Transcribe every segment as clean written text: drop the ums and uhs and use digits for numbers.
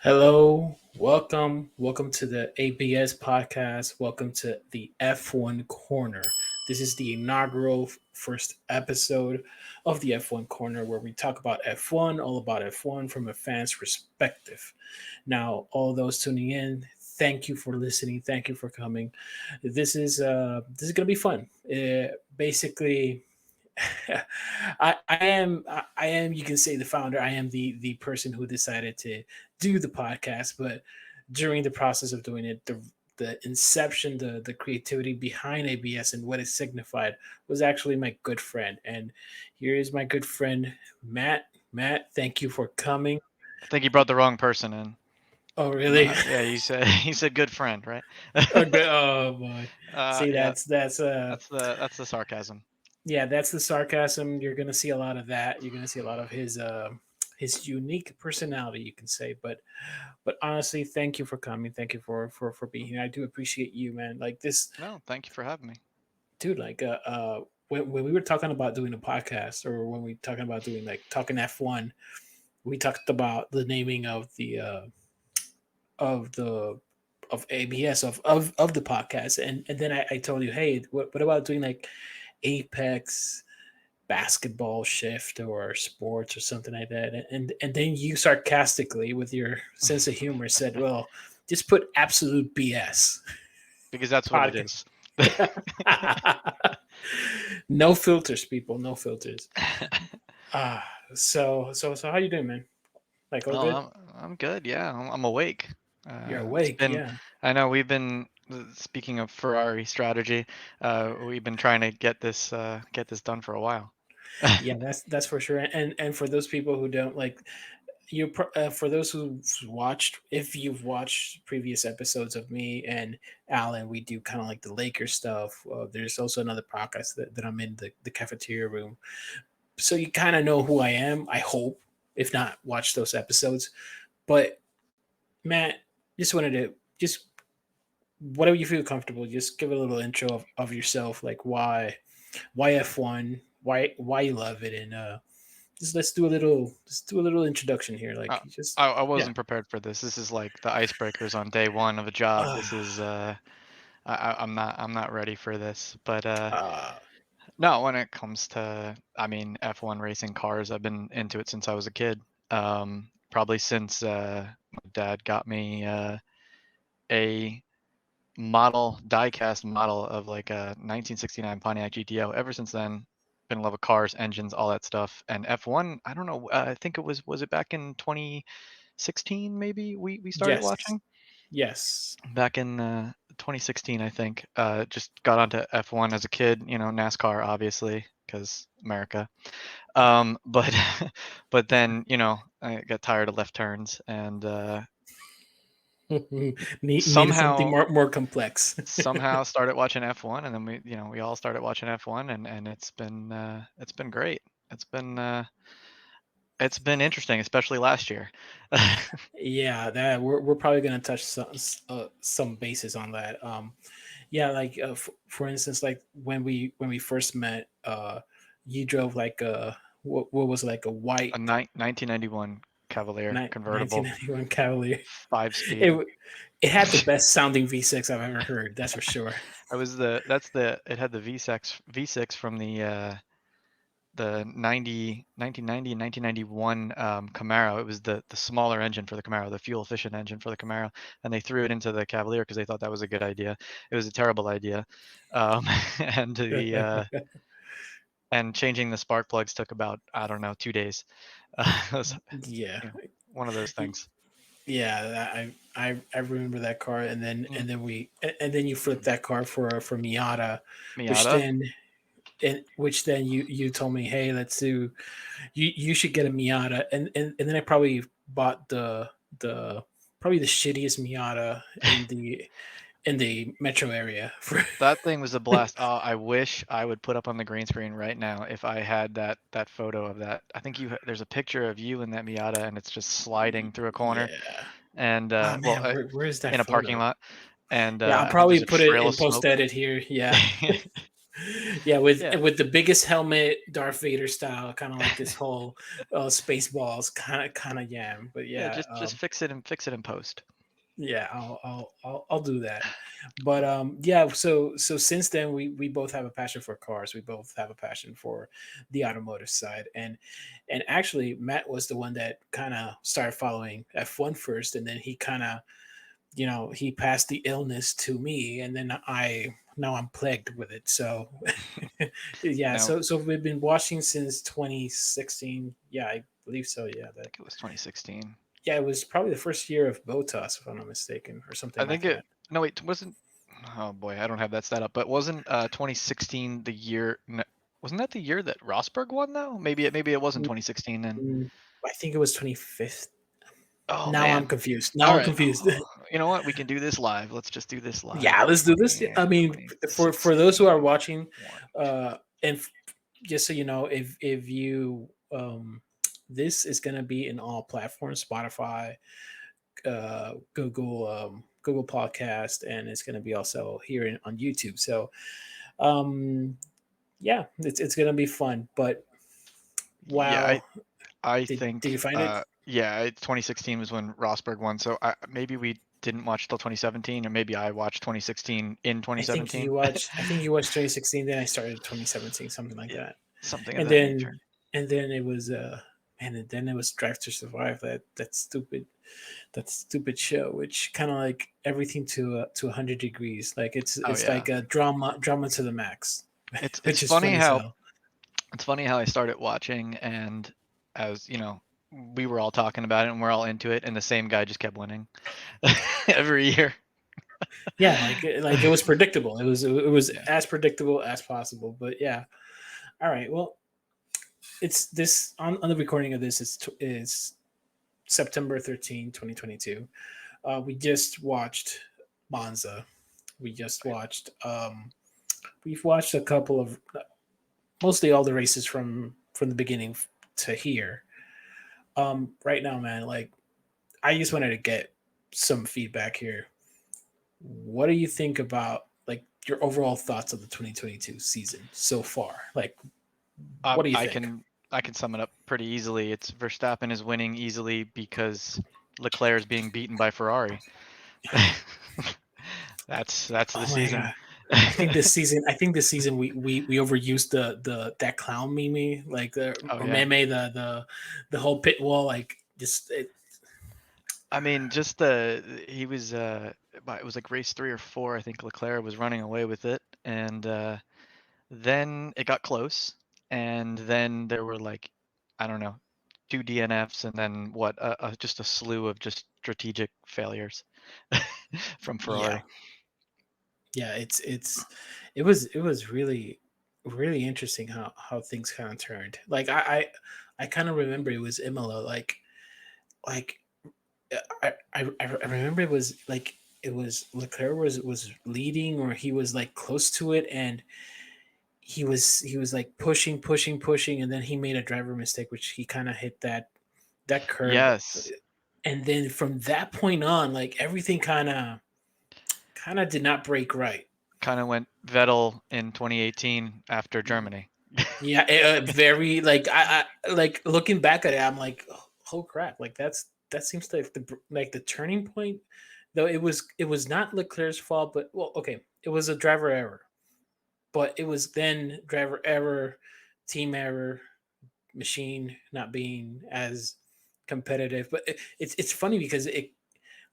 Hello, welcome to the ABS podcast. Welcome to the F1 Corner. This is the inaugural first episode of the F1 Corner where we talk about F1, all about F1 from a fan's perspective. Now, all those tuning in, thank you for listening. Thank you for coming. This is gonna be fun. Basically, I am you can say the founder. I am the person who decided to do the podcast, but during the process of doing it, the inception, the creativity behind ABS and what it signified was actually my good friend. And here is my good friend Matt. Matt, thank you for coming. I think you brought the wrong person in. Oh, really? Yeah, you said you said good friend, right? Okay. Oh boy. See, Yeah, that's that's the sarcasm. yeah, that's the sarcasm. You're gonna see a lot of that. You're gonna see a lot of his unique personality, you can say. But honestly, thank you for coming. Thank you for being here. I do appreciate you, man. Like this, No, thank you for having me. dude. When we were talking about doing a podcast, or when we talking about doing like talking F1, we talked about the naming of the of ABS of the podcast, and then I told you, hey, what about doing like Apex basketball shift or sports or something like that, and then you sarcastically with your sense of humor said, well, just put absolute BS Because that's what it podcast. is. No filters, people, no filters. Ah, so how you doing, man? Like, all Oh, good? I'm good. Yeah, I'm awake. You're It's awake? been. Yeah. I know we've been speaking of Ferrari strategy. We've been trying to get this done for a while. Yeah, that's for sure. And for those people who don't like, for those who've watched, if you've watched previous episodes of me and Alan, we do kind of like the Lakers stuff. There's also another podcast that I'm in, the cafeteria room, so you kind of know who I am, I hope. If not, watch those episodes. But Matt, just wanted to just whatever you feel comfortable, just give a little intro of yourself, like why F1, why you love it, and just let's do a little introduction here. Uh, Like, just I yeah. wasn't prepared for this. This is like the icebreakers on day one of a job. Uh, This is I'm not ready for this. But uh, no, when it comes to F1 racing cars, I've been into it since I was a kid. Probably since my dad got me a diecast model of like a 1969 Pontiac GTO. Ever since then, been in love with cars, engines, all that stuff. And F1, I don't know. I think was it back in 2016 maybe we started yes, watching yes. back in 2016, I think. Just got onto F1 as a kid, NASCAR obviously because America. But but then I got tired of left turns and Needed something somehow more complex. somehow started watching F1, and then we all started watching F1, and it's been great. It's been uh, it's been interesting, especially last year. Yeah, that we're probably gonna touch some bases on that. Yeah, like for instance, like when we first met, you drove like a what was it, like a A white 1991 Cavalier convertible, 1991 Cavalier. 5 speed. It it had the best sounding V6 I've ever heard. That's for sure. I was the that's the it had the V6 from the 1990 and 1991 Camaro. It was the smaller engine for the Camaro, the fuel efficient engine for the Camaro, and they threw it into the Cavalier because they thought that was a good idea. It was a terrible idea, um, and the and changing the spark plugs took about, I don't know, 2 days. It was, Yeah, one of those things. yeah. I remember that car, Mm. and then you flipped that car for Miata, which Miata. then which then you told me, hey, let's do you should get a Miata, and then I probably bought the probably the shittiest Miata in the metro area for That thing was a blast. Oh, I wish I would put up on the green screen right now if I had that photo of that. I think there's a picture of you in that Miata, and it's just sliding through a corner, yeah. and Oh man, where is that in a parking photo? lot, and Yeah, I'll I think probably there's a put it trail in of post smoke. edit here. Yeah. Yeah, Yeah, with the biggest helmet, Darth Vader style, kind of like this whole Spaceballs kind of yam. But yeah. yeah, Just fix it in post. yeah, I'll do that. But yeah, so since then we both have a passion for cars. We both have a passion for the automotive side, and actually Matt was the one that kind of started following F1 first, and then he kind of, he passed the illness to me, and then I now I'm plagued with it. So yeah, Now, so we've been watching since 2016. Yeah, I believe so. Yeah, I think it was 2016. yeah, it was probably the first year of Botas, if I'm not mistaken, or something I like think it. that. No, wait, wasn't. Oh boy, I don't have that stat up. But wasn't 2016 the year? Wasn't that the year that Rosberg won though? Maybe it wasn't 2016 then. Mm, I think it was 25th. Oh Now man. I'm confused. All Now I'm right. confused. You know what? We can do this live. Let's just do this live. Yeah, let's do this. I mean, for those who are 2016 watching, one. and just so you know, if you this is gonna be in all platforms: Spotify, Google Podcast, and it's gonna be also here on YouTube. So um, yeah, it's gonna be fun. But Yeah, I wow, I did you think find it? yeah, 2016 was when Rosberg won. So maybe we didn't watch till 2017, or maybe I watched 2016 in 2017. I think you watched 2016, then I started 2017, something like Yeah, that. something of And that nature. then it was man, and then it was Drive to Survive, that stupid show, which kind of like everything to 100 degrees. Like Oh it's yeah. like a drama to the max, It's which is funny funny as how hell. I started watching, and as we were all talking about it and we're all into it, and the same guy just kept winning every year. Yeah, like it was predictable. It was Yeah. as predictable as possible. But yeah, all right. Well, it's this on the recording of this is September 13, 2022. We just watched Monza. We just watched. We've watched a couple of, mostly all the races from the beginning to here. Right now, man, like I just wanted to get some feedback here. What do you think about like your overall thoughts of the 2022 season so far? Like, what do you I think? can I can sum it up pretty easily. It's Verstappen is winning easily because Leclerc is being beaten by Ferrari. That's the Oh my season. god. I think this season we overused the that clown meme, like the Oh or yeah. meme, the whole pit wall, like just it. I mean, just he was but it was like race 3 or 4, I think Leclerc was running away with it, and then it got close, and then there were like, I don't know, 2 DNFs, and then what, just a slew of just strategic failures from Yeah, Ferrari. yeah, it was really interesting how things kind of turned. Like I kind of remember it was Imola, like I remember it was like it was Leclerc was leading, or he was like close to it, and he was like pushing, and then he made a driver mistake, which he kind of hit that curb, Yes, and then from that point on, like everything kind of did not break right. kind of went Vettel in 2018 after Germany. Yeah, very like like looking back at it, I'm like, oh crap, like that seems like the turning point. Though it was not Leclerc's fault, but well, okay, it was a driver error, but it was then driver error, team error, machine not being as competitive. But it's funny because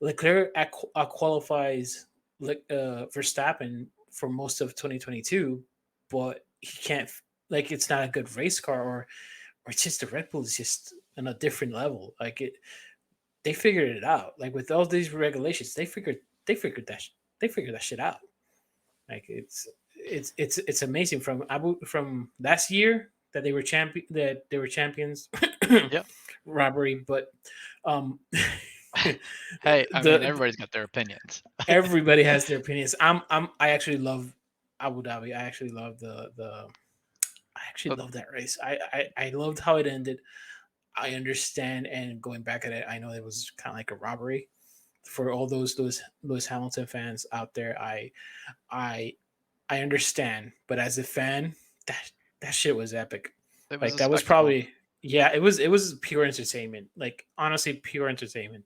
Leclerc qualifies Verstappen for most of 2022, but he can't, like it's not a good race car, or it's just the Red Bull is just on a different level. Like they figured it out. Like with all these regulations, they figured they figured that shit out. Like it's amazing from last year that they were champions. Yep. Robbery, but um Hey, I mean, the everybody's got their opinions. everybody has their opinions. I actually love Abu Dhabi. I actually love the I actually Uh, love that race. I loved how it ended. I understand, and going back at it, I know it was kind of like a robbery for all those Hamilton fans out there. I I understand, but as a fan, that that shit was epic. It was Like a that was spectacle. probably yeah, it was pure entertainment. Like honestly, pure entertainment.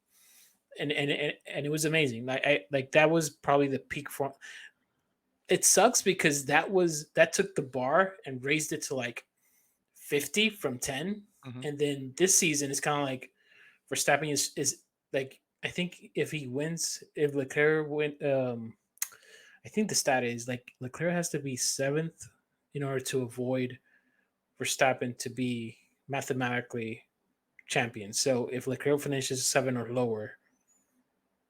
And it was amazing. Like that was probably the peak for it sucks because that took the bar and raised it to like 50 from 10. Hmm. And then this season is kind of like Verstappen is like I think if Leclerc win I think the stat is like Leclerc has to be seventh in order to avoid Verstappen to be mathematically champion. So if Leclerc finishes seven or lower,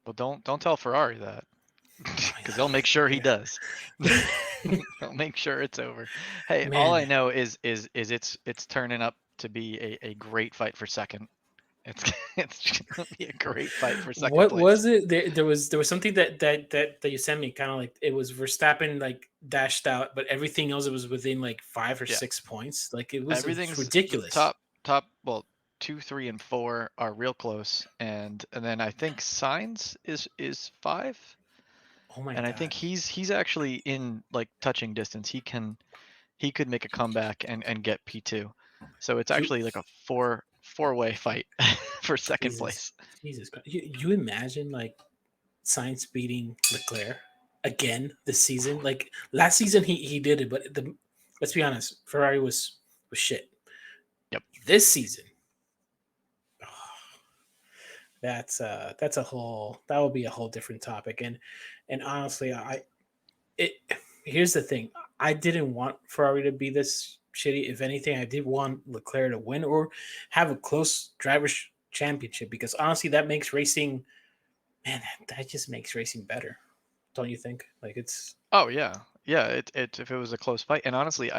Well, don't tell Ferrari that, because they'll make sure he yeah, does. They'll make sure it's over. Hey, all man, I know is it's turning up to be a great fight for second. It's it's gonna be a great fight for second what place. was it? There was something that you sent me, kind of like it was Verstappen like dashed out, but everything else it was within like 5 or 6 points. Like it's Everything's the ridiculous. top, well, 2, 3, and 4 are real close, and then I think Signs is 5, Oh my and I think god, he's actually in like touching distance. He could make a comeback and get P2. So it's you actually like a four-way fight for second Jesus, place. Jesus Christ. You imagine like Science beating Leclerc again this season? Like last season he did it, but let's be honest, Ferrari was shit. Yep. This season, oh, that's a whole that will be a whole different topic. And honestly, it here's the thing. I didn't want Ferrari to be this shitty. If anything, I did want Leclerc to win or have a close drivers championship because honestly that makes racing man, that just makes racing better. Don't you think? Like it's Oh yeah, yeah. It if it was a close fight, and honestly,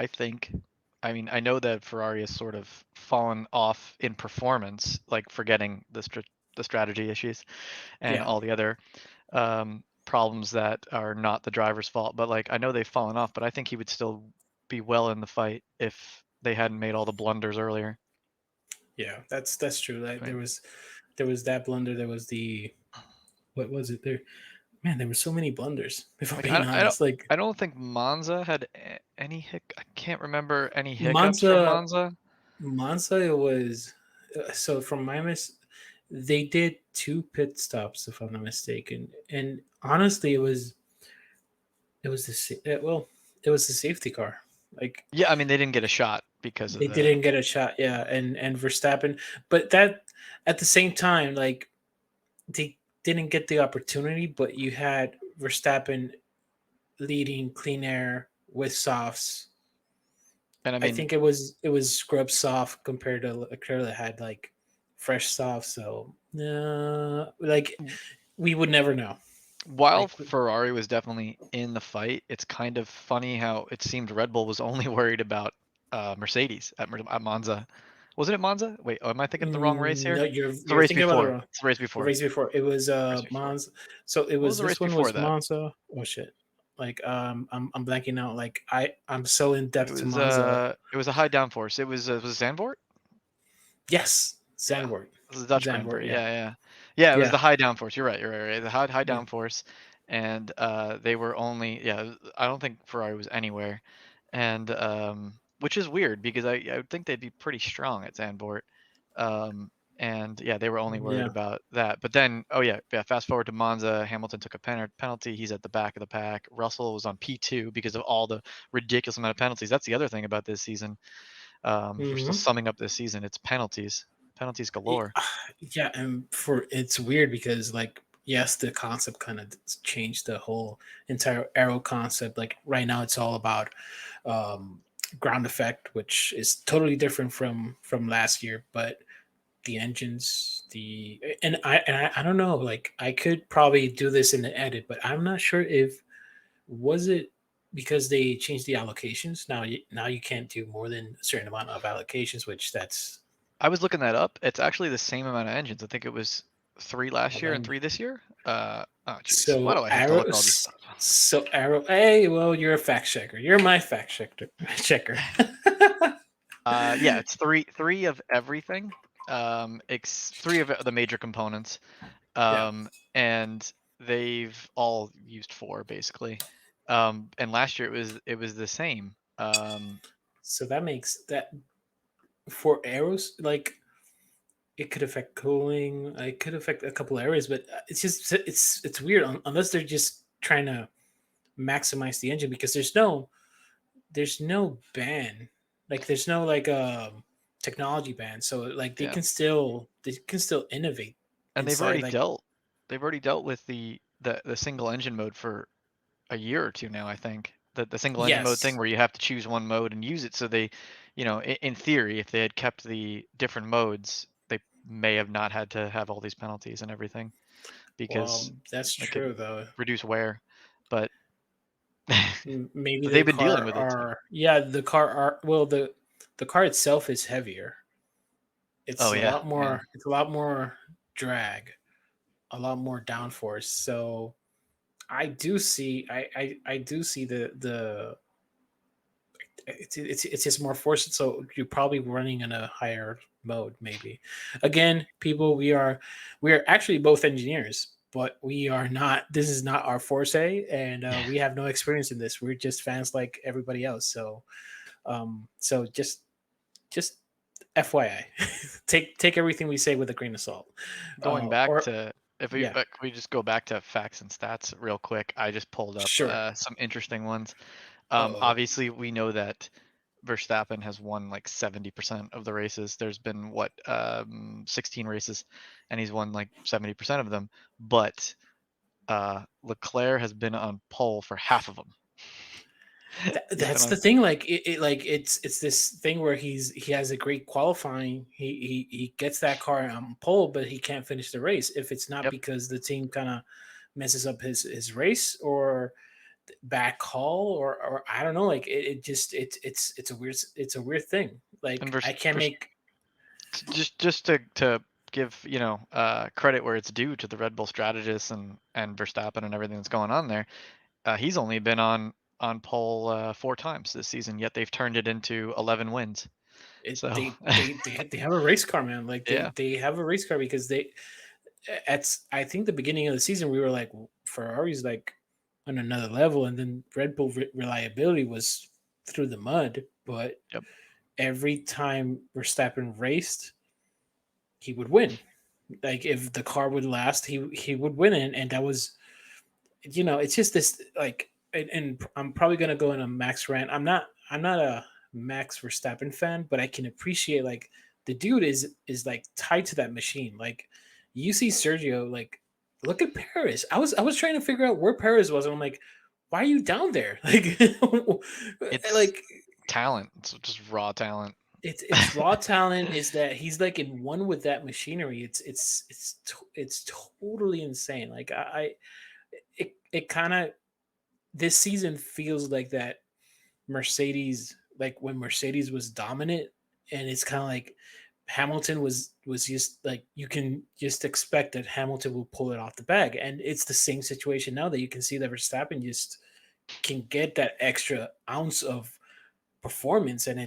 I mean, I know that Ferrari has sort of fallen off in performance, like forgetting the strategy issues and yeah, all the other problems that are not the driver's fault. But like, I know they've fallen off, but I think he would still be well in the fight if they hadn't made all the blunders earlier. yeah, that's true. Like I mean, there was that blunder. There was the what was it there? Man, there were so many blunders. If I'm like being honest, like I don't think Monza had any I can't remember any hiccups from Monza, Monza. Monza, it was so from my they did two pit stops if I'm not mistaken, and honestly, it was well, it was the safety car. Like Yeah, I mean they didn't get a shot because of they the. didn't get a shot, yeah, and Verstappen, but that at the same time, like they didn't get the opportunity, but you had Verstappen leading clean air with softs. And I I mean, think it was scrub soft compared to Leclerc that had like fresh soft. So like we would never know. while Like Ferrari was definitely in the fight, it's kind of funny how it seemed Red Bull was only worried about Mercedes at Monza. Wasn't it Monza? Wait, oh, am I thinking of the wrong race no, here? you're It's the you're race thinking about the before. wrong It's the race the before. race before. It was Race before. Monza. So it What was was the race this one before was that? Monza. Oh shit. Like I'm blanking out. Like I'm so in It depth to was Monza. it was a high downforce. Was it Zandvoort? Yes, Yeah. Zandvoort. This is the Dutch Grand Zandvoort. Prix. Yeah. Yeah, yeah. Yeah, it was the Yeah. high downforce. You're right. You're right. Right. The high Yeah. downforce, and they were only yeah. I don't think Ferrari was anywhere, and which is weird because I would think they'd be pretty strong at Zandvoort, and yeah, they were only worried Yeah. about that. But then oh yeah, yeah. Fast forward to Monza, Hamilton took a penalty. He's at the back of the pack. Russell was on P2 because of all the ridiculous amount of penalties. That's the other thing about this season. If we're still hmm summing up this season, it's penalties galore. Yeah, and for it's weird because like yes, the concept kind of changed the whole entire arrow concept. Like right now, it's all about um, ground effect, which is totally different from last year. But the engines, I don't know. Like I could probably do this in the edit, but I'm not sure if was it because they changed the allocations. Now you can't do more than a certain amount of allocations, which that's I was looking that up. It's actually the same amount of engines. I think it was 3 last year and when 3 this year. Oh jeez. Why do So I have to look all these arrows. stuff? So arrow. Hey, well, you're a fact checker. You're my fact checker. Checker. Yeah, it's 3 of everything. 3 of the major components. yeah. And they've all used 4 basically. And last year it was the same. So that makes that for arrows, like it could affect cooling. It could affect a couple areas, but it's just it's weird unless they're just trying to maximize the engine because there's no ban, like there's no like technology ban, so like Yeah, they can still innovate and inside like they've already dealt with the single engine mode for a year or two now, I think. The single engine mode thing yes. where you have to choose one mode and use it. So they, in theory, if they had kept the different modes, they may have not had to have all these penalties and everything because Well, that's it could true though. reduce wear. But Maybe but the they've been dealing car with it too. are yeah the car are well the car itself is heavier. Oh yeah, yeah. It's a lot more drag, a lot more downforce. So I do see the it's just more forced. So you're probably running in a higher mode, maybe. Again, people, we are actually both engineers, but we are not. This is not our forte, and we have no experience in this. We're just fans like everybody else. So just FYI, take everything we say with a grain of salt. Going back Or to if we yeah, can we just go back to facts and stats real quick. I just pulled up sure. some interesting ones. Oh, Obviously, we know that Verstappen has won like 70% of the races. There's been 16 races, and he's won like 70% of them. But Leclerc has been on pole for half of them. He's been that's the on. thing. Like like it's this thing where he has a great qualifying. He gets that car on pole, but he can't finish the race if it's not Yep. because the team kind of messes up his race or bad call or I don't know. Like it just it's a weird thing. And Like I can't make just to give credit where it's due to the Red Bull strategists and Verstappen and everything that's going on there. He's only been on pole 4 times this season, yet they've turned it into 11 wins. it. So They have a race car, man. Like yeah, they have a race car because they at I think the beginning of the season we were like Ferrari's like on another level, and then Red Bull reliability was through the mud. But yep, every time Verstappen raced, he would win. Like if the car would last, he would win, and that was it's just this like and I'm probably gonna go in a Max rant. I'm not a Max Verstappen fan, but I can appreciate like the dude is like tied to that machine. Like you see Sergio, like look at Paris. I was trying to figure out where Paris was, and I'm like, why are you down there? it's Like talent. It's just raw talent. it's raw talent. Is that he's like in one with that machinery? It's totally insane. Like it kind of this season feels like that Mercedes, like when Mercedes was dominant, and it's kind of like Hamilton was just like you can just expect that Hamilton will pull it off the bag, and it's the same situation now that you can see that Verstappen just can get that extra ounce of performance, and the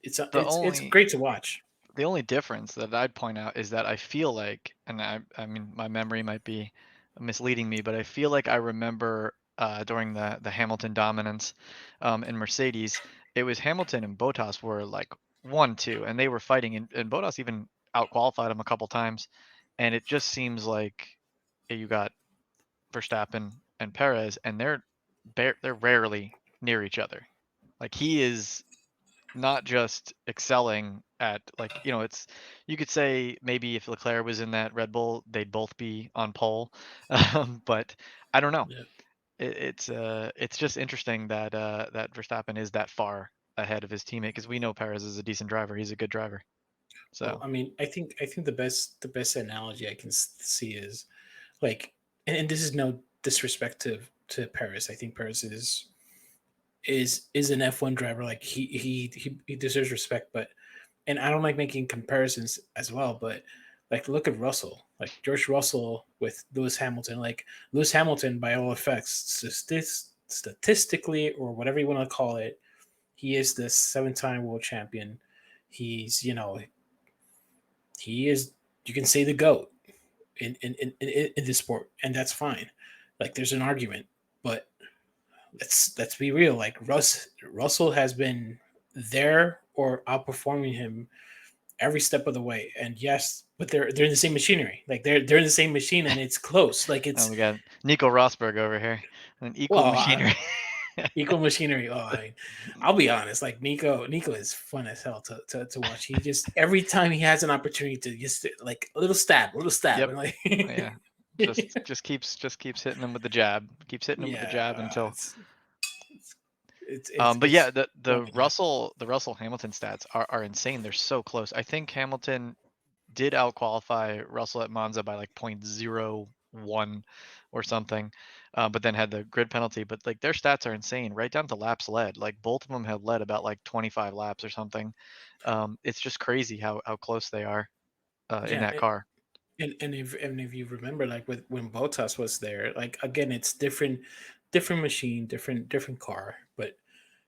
it's only great to watch. the only difference that I'd point out is that I feel like, and I mean, my memory might be misleading me, but I feel like I remember during the Hamilton dominance in Mercedes, it was Hamilton and Bottas were like 1-2, and they were fighting, and Bottas even outqualified him a couple times, and it just seems like you got Verstappen and Perez, and they're rarely near each other. Like he is not just excelling at like it's you could say maybe if Leclerc was in that Red Bull they'd both be on pole, but I don't know. Yeah. It's just interesting that that Verstappen is that far ahead of his teammate because we know Perez is a decent driver. He's a good driver. Well, So I mean, I think the best analogy I can see is like, and this is no disrespect to Paris. I think Paris is an F1 driver. Like he deserves respect, but and I don't like making comparisons as well. But like, look at Russell, like George Russell with Lewis Hamilton. Like Lewis Hamilton, by all effects, statistically or whatever you want to call it, he is the 7-time world champion. He's he is you can say the goat in this sport, and that's fine. Like there's an argument, but let's be real. Like Russell has been there or outperforming him every step of the way. And yes, but they're in the same machinery. Like they're in the same machine, and it's close. Like Oh, it's we got Nico Rosberg over here, an equal well, machinery. equal machinery. Oh, I mean, I'll be honest. Like Nico is fun as hell to watch. He just every time he has an opportunity to just like a little stab, Yep. and like Yeah. Just keeps hitting him with the jab. Keeps hitting him with the yeah, jab until. it's it's But yeah, it's the oh my god. Russell Hamilton stats are insane. They're so close. I think Hamilton did outqualify Russell at Monza by like 0.01 or something, but then had the grid penalty. But like their stats are insane, right down to laps led. Like both of them had led about like 25 laps or something. It's just crazy how close they are in Yeah, that car. and if you remember, like with when Bottas was there, like again, it's different machine, different car, but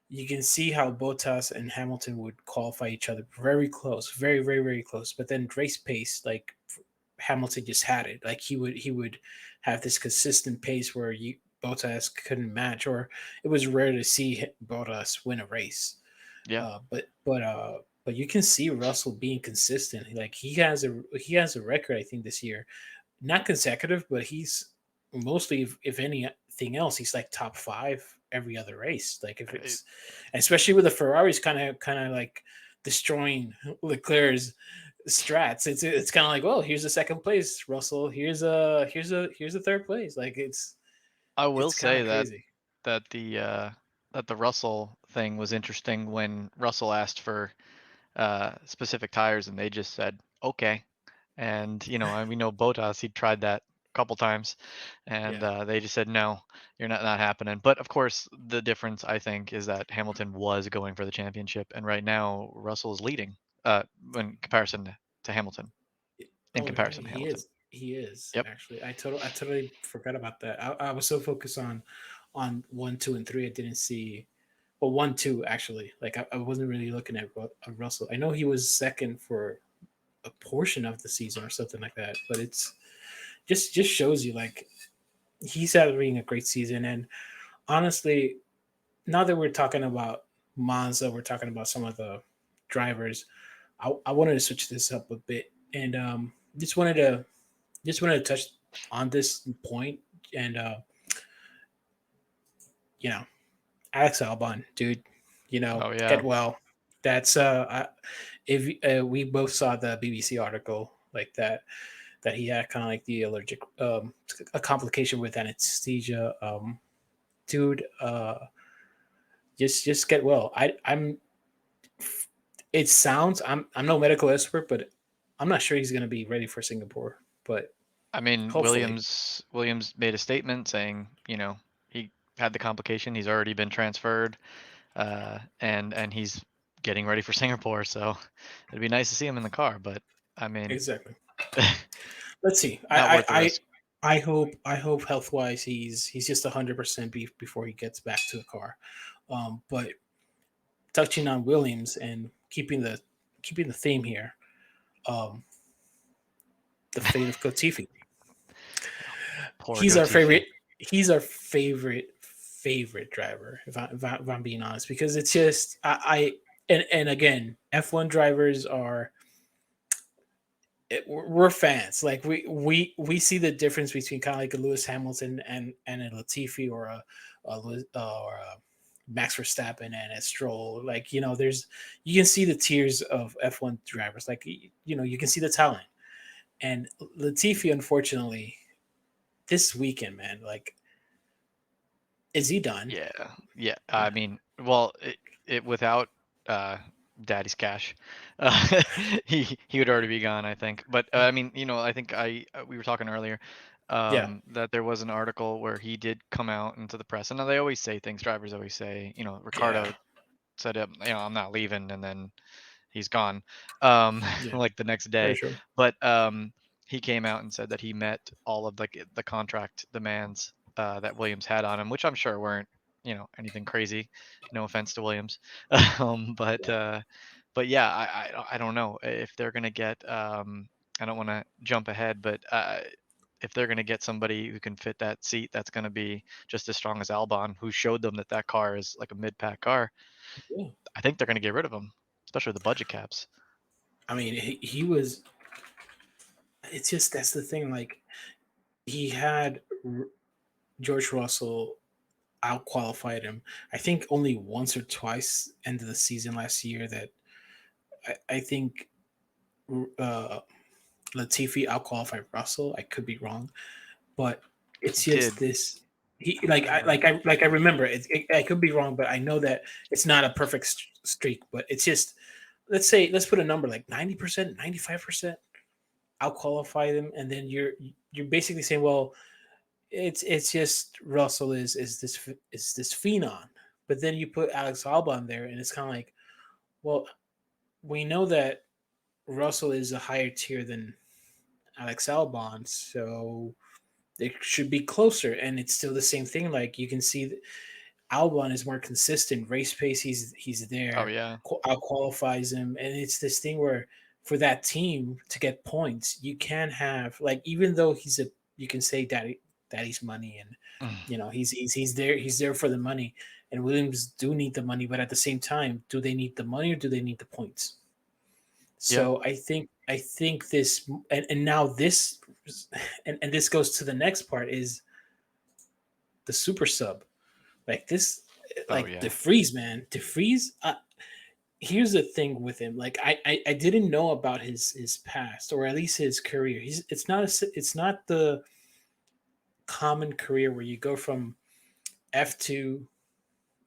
you can see how Bottas and Hamilton would qualify each other very close, very close. But then race pace, like Hamilton just had it. Like he would have this consistent pace where you Bottas couldn't match, or it was rare to see Bottas win a race. Yeah. But you can see Russell being consistent. Like he has a record, I think, this year, not consecutive, but he's mostly, if anything else, he's like top five every other race. Like if It, it's, especially with the Ferraris, kind of like destroying Leclerc's strats. It's kind of like, well, here's the second place, Russell. Here's a third place. Like I will it's kind say of crazy. that the Russell thing was interesting when Russell asked for specific tires and they just said okay. And and we know Bottas, he tried that a couple times, and Yeah. they just said no, you're not happening. But of course, the difference I think is that Hamilton was going for the championship, and right now Russell is leading in comparison to Hamilton. In Oh yeah, comparison to he Hamilton. is. He is Yep. actually. I totally forgot about that. I was so focused on one, two, and three. I didn't see. Well, one, two actually. Like I wasn't really looking at Russell. I know he was second for a portion of the season or something like that. But it's just shows you like he's having a great season. And honestly, now that we're talking about Monza, we're talking about some of the drivers. I wanted to switch this up a bit and just wanted to touch on this point and you know Alex Albon, dude, Oh get yeah. well. That's if we both saw the BBC article like that he had kind of like the allergic a complication with anesthesia. Dude, just get well. I'm it sounds I'm no medical expert, but I'm not sure he's gonna be ready for Singapore, but I mean, hopefully. Williams made a statement saying, he had the complication. He's already been transferred, and he's getting ready for Singapore. So it'd be nice to see him in the car. But I mean, Exactly. Let's see. not worth the risk. I hope health wise he's just 100% beef before he gets back to the car. But touching on Williams and keeping the theme here, um, the fate of Latifi. Poor He's our Gotifi. favorite. He's our favorite driver. If I'm being honest, because it's just and again, F1 drivers are we're fans. Like we see the difference between kind of like a Lewis Hamilton and a Latifi or a Max Verstappen and a Stroll. Like there's you can see the tiers of F1 drivers. Like you can see the talent. And Latifi, unfortunately, this weekend, man, like, is he done? Yeah, yeah. I mean, well, it without uh, Daddy's cash, uh, he would already be gone, I think. But I mean, I think we were talking earlier Yeah, that there was an article where he did come out into the press, and now they always say things. Drivers always say, yeah, Ricardo said, I'm not leaving, and then he's gone, yeah. like the next Very day. true. But he came out and said that he met all of like the contract demands that Williams had on him, which I'm sure weren't anything crazy. No offense to Williams, but Yeah, yeah, I don't know if they're gonna get. I don't want to jump ahead, but if they're going to get somebody who can fit that seat, that's going to be just as strong as Albon, who showed them that that car is like a mid-pack car. Yeah. I think they're going to get rid of him, especially the budget caps. I mean, he was. It's just that's the thing. Like he had George Russell out qualified him. I think only once or twice end of the season last year that I think uh, Latifi out qualified Russell. I could be wrong, but He it's did. just this. He Uh, I remember I could be wrong, but I know that it's not a perfect streak. But it's just let's put a number like 90%, 95%. Out qualify them, and then you're basically saying, well, it's just Russell is this phenom, but then you put Alex Albon there, and it's kind of like, well, we know that Russell is a higher tier than Alex Albon, so it should be closer, and it's still the same thing. Like you can see that Albon is more consistent race pace. He's oh there, yeah, out qualifies him, and it's this thing where for that team to get points, you can have like even though you can say daddy's money, and he's there for the money, and Williams do need the money, but at the same time, do they need the money or do they need the points? yeah. So I think this and now this and this goes to the next part is the super sub like this Oh like yeah. DeFreeze, man. DeFreeze, here's the thing with him. Like I didn't know about his past or at least his career. It's not the common career where you go from F2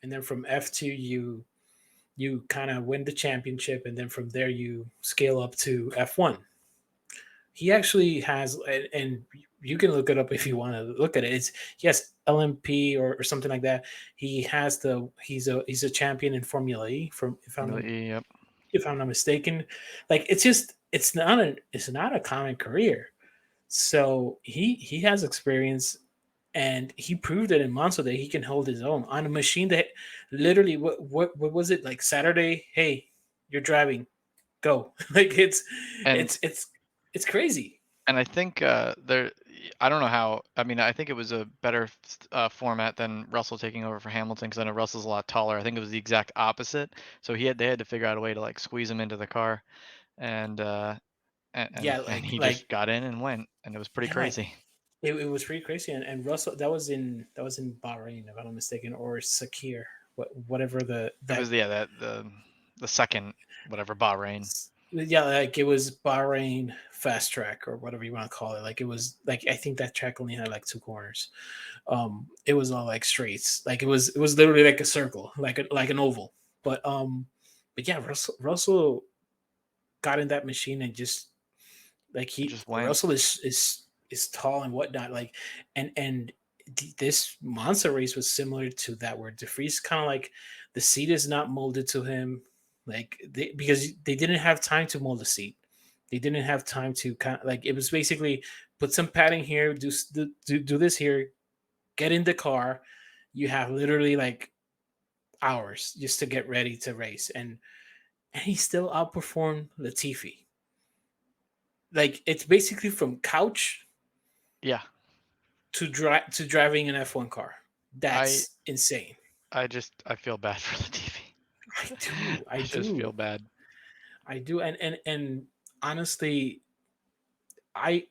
and then from F2 you kind of win the championship and then from there you scale up to F1. He actually has, and you can look it up if you want to look at it. It's he has LMP or something like that. He's a champion in Formula E. From Formula E. Yep. if I'm not mistaken, like it's not a common career. So he has experience, and he proved it in Monza that he can hold his own on a machine that literally what was it like Saturday? Hey, you're driving, go! Like And it's it's crazy. I think there. I don't know how. I mean, I think it was a better format than Russell taking over for Hamilton because I know Russell's a lot taller. I think it was the exact opposite. So they had to figure out a way to like squeeze him into the car, and Yeah, and like he just like got in and went, and it was pretty yeah, like crazy. it was pretty crazy. And Russell that was in Bahrain, if I'm not mistaken, or Sakir, whatever the It was that yeah, that the second whatever Bahrain. yeah, like it was Bahrain fast track or whatever you want to call it. Like it was like I think that track only had like two corners. It was all like straights. Like it was literally like a circle, like an oval. But yeah, Russell got in that machine and just like It he just went. Russell is tall and whatnot. Like and this Monza race was similar to that where DeFries kind of like the seat is not molded to him, like because they didn't have time to mold the seat. They didn't have time to kind of like it was basically put some padding here, do this here, get in the car. You have literally like hours just to get ready to race, and he still outperformed Latifi. Like it's basically from couch Yeah, to driving an F1 car. I That's insane. I feel bad for the TV. I do. I I just do. feel bad. I do. And honestly, I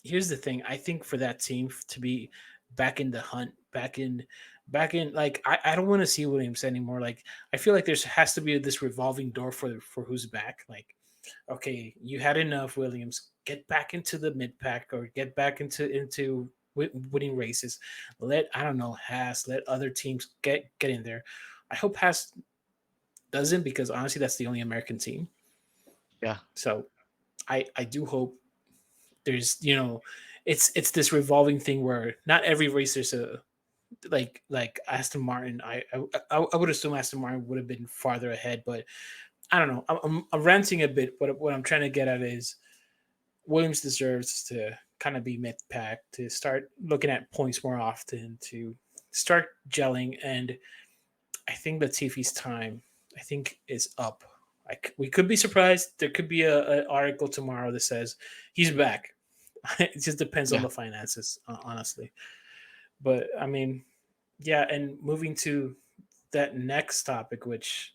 here's the thing. I think for that team to be back in the hunt, back in like I don't want to see Williams anymore. Like I feel like there's has to be this revolving door for who's back. Like, okay, you had enough, Williams. Get back into the mid pack or get back into winning races. Let I don't know Haas. Let other teams get in there. I hope Haas doesn't because honestly, that's the only American team. Yeah, So I do hope there's it's this revolving thing where not every racer's a like Aston Martin. I would assume Aston Martin would have been farther ahead, but I don't know. I'm ranting a bit, but what I'm trying to get at is Williams deserves to kind of be mid pack to start looking at points more often to start gelling, and I think Latifi's time I think is up. Like we could be surprised. There could be a article tomorrow that says he's back. It just depends on Yeah. the finances, honestly. But I mean, yeah. And moving to that next topic, which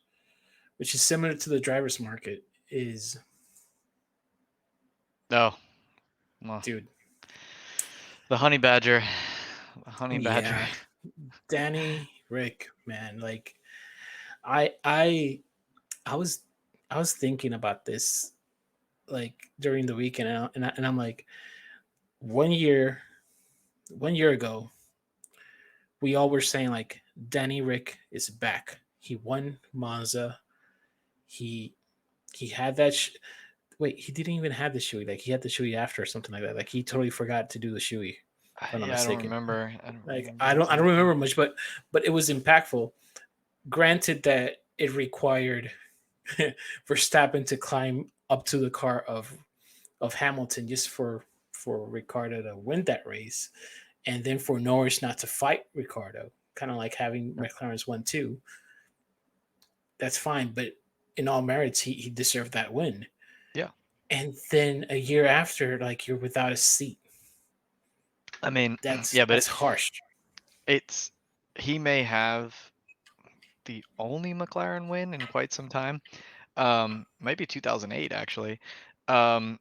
is similar to the driver's market, is Oh, well, dude. the honey badger, the honey badger. Yeah, Danny Rick, man. Like I I I was I was thinking about this like during the weekend, and I'm like, 1 year, 1 year ago, we all were saying like Danny Rick is back. He won Monza. He he had that. Wait, he didn't even have the shoey. Like he had the shoey after or something like that. Like he totally forgot to do the shoey, if I'm not Yeah, I don't mistaken. remember. I don't Like remember I don't exactly. remember much, but it was impactful. Granted that it required Verstappen to climb up to the car of Hamilton just for Ricardo to win that race, and then for Norris not to fight Ricardo, kind of like having Yeah. McLaren's 1-2. That's fine, but in all merits, he deserved that win. Yeah. And then a year after, like you're without a seat. I mean, That's yeah, but that's harsh. it's he may have the only McLaren win in quite some time. Maybe 2008 actually. Um,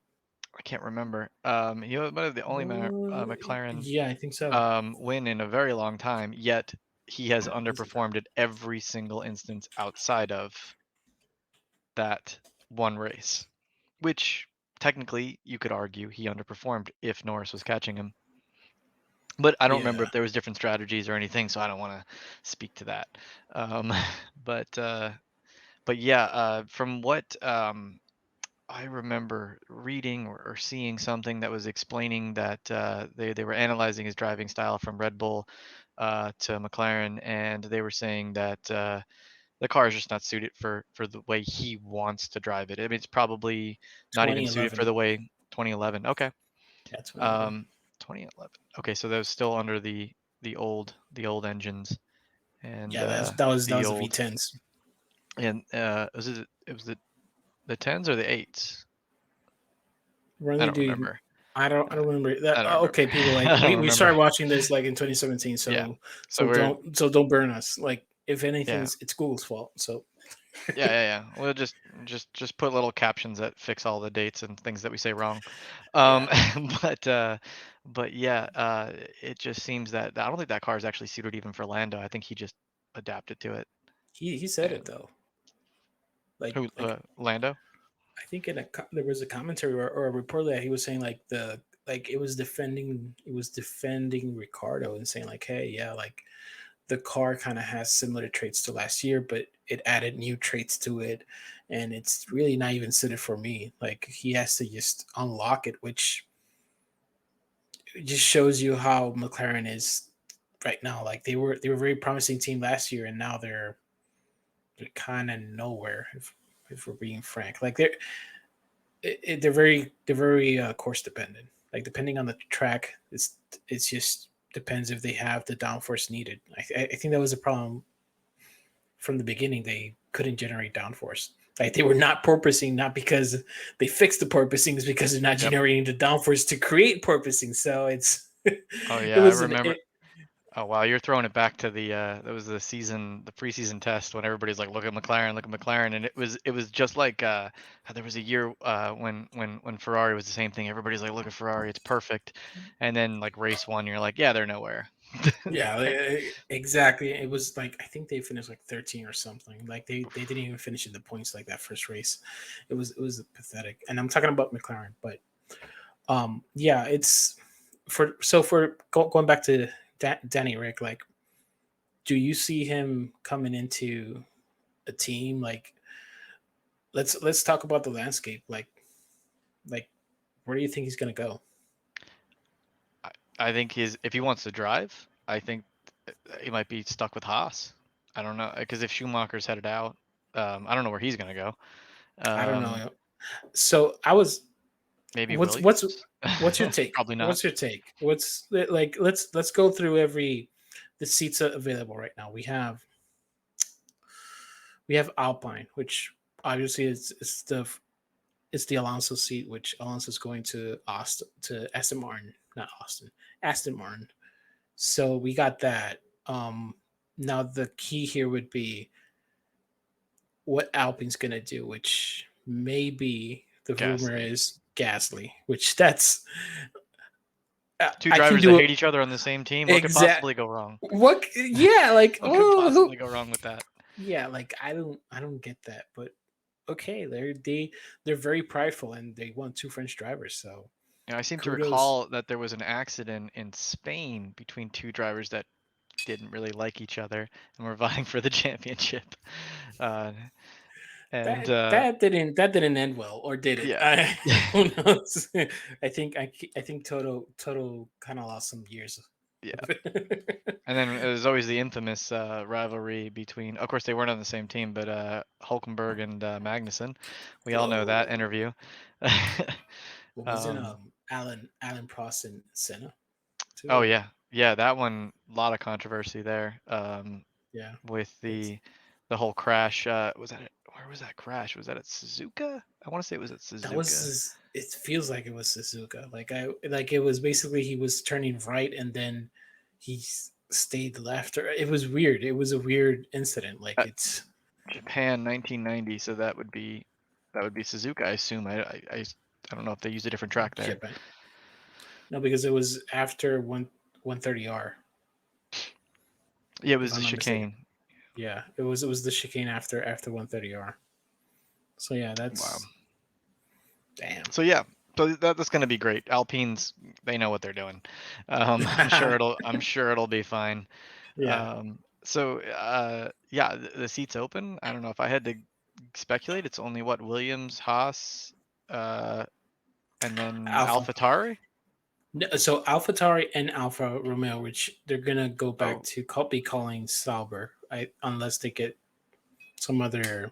I can't remember. He might have the only McLaren Yeah, I think so. win in a very long time. Yet he has underperformed at every single instance outside of that one race, which technically you could argue he underperformed if Norris was catching him. But I don't remember Yeah, if there was different strategies or anything, so I don't want to speak to that. Um, but uh, but yeah, from what I remember reading or seeing something that was explaining that they were analyzing his driving style from Red Bull to McLaren, and they were saying that the car is just not suited for the way he wants to drive it. I mean, it's probably not even suited for 2011. the way 2011. Okay, Yeah, 2011. um, 2011. Okay, so that was still under the old engines and Yeah, that the was the old V10s. and it was the tens or the eights. We're I only don't doing. remember. I don't remember that. I don't remember. Okay, people, like I don't we remember. started watching this like in 2017, Yeah. So so don't burn us. Like if anything, yeah. it's Google's fault. So Yeah. We'll just put little captions that fix all the dates and things that we say wrong. yeah, Um, but uh, but yeah, it just seems that I don't think that car is actually suited even for Lando. I think he just adapted to it. he said it And though. Like who like Lando? I think there was a commentary or a report that he was saying like it was defending Ricardo and saying like, hey, yeah, like the car kind of has similar traits to last year, but it added new traits to it, and it's really not even suited for me. Like he has to just unlock it, which just shows you how McLaren is right now. Like they were a very promising team last year, and now they're kind of nowhere. If we're being frank, like they're very course dependent. Like depending on the track, it's just depends if they have the downforce needed. I think that was a problem from the beginning. They couldn't generate downforce. Like they were not porpoising, not because they fixed the porpoising, it's because they're not Yep. generating the downforce to create porpoising. So it's Oh it yeah, I was an remember. Oh wow, you're throwing it back to the that was the preseason test when everybody's like, look at McLaren, and it was just like how there was a year when Ferrari was the same thing. Everybody's like, look at Ferrari, it's perfect, and then like race one, you're like, yeah, they're nowhere. Yeah, exactly. It was like I think they finished like 13 or something. Like they didn't even finish in the points like that first race. It was pathetic. And I'm talking about McLaren, but yeah, it's for going back to Danny Rick. Like, do you see him coming into a team? Like, let's talk about the landscape. Like where do you think he's gonna go? I, I think his if he wants to drive, I think he might be stuck with Haas. I don't know because if Schumacher's headed out, I don't know where he's gonna go. I don't Um, know. So I was maybe what's Williams. what's your take? Probably not. What's your take? What's like let's go through every the seats available right now. We have Alpine, which obviously is the it's the Alonso seat, which Alonso's going to Austin to Aston Martin, not Austin, Aston Martin. So we got that. Now the key here would be what Alpine's gonna do, which maybe the rumor Ghastly. is Gasly, which that's Two I can drivers that do it hate each other on the same team. What could exact. possibly go wrong? What? Yeah, like What could possibly go wrong with that? yeah, like I don't get that, but okay, they're very prideful and they want two French drivers, so You know, I seem to kudos. recall that there was an accident in Spain between two drivers that didn't really like each other and were vying for the championship. Uh, and That didn't end well, or did it? yeah, Who knows? I think Toto kind of lost some years. yeah. And then there's always the infamous rivalry between, of course, they weren't on the same team, but Hulkenberg and Magnussen. We all know that Whoa, interview. what was in um, Alan Prost and Senna too? oh Or yeah, yeah, that one, a lot of controversy there. yeah, With it's the whole crash. Was that where was that crash? Was that at Suzuka? I want to say it was at that was Suzuka. it feels like it was Suzuka. Like it was basically he was turning right and then stayed left. Or it was weird. It was a weird incident. Like At it's Japan 1990, so that would be Suzuka, I assume. I don't know if they used a different track there. Japan. No, because it was after 130R, Yeah, it if was I'm the not mistaken. chicane. Yeah, it was the chicane after 130R. So yeah, Wow. that's damn. So yeah, so that's going to be great. Alpines, they know what they're doing. I'm sure it'll be fine. Yeah, Yeah, the seat's open. I don't know if I had to speculate. It's only what Williams, Haas, uh, and then Alpha. AlphaTauri. No, so AlphaTauri and Alfa Romeo, which they're gonna go back Oh, to be calling Sauber, unless they get some other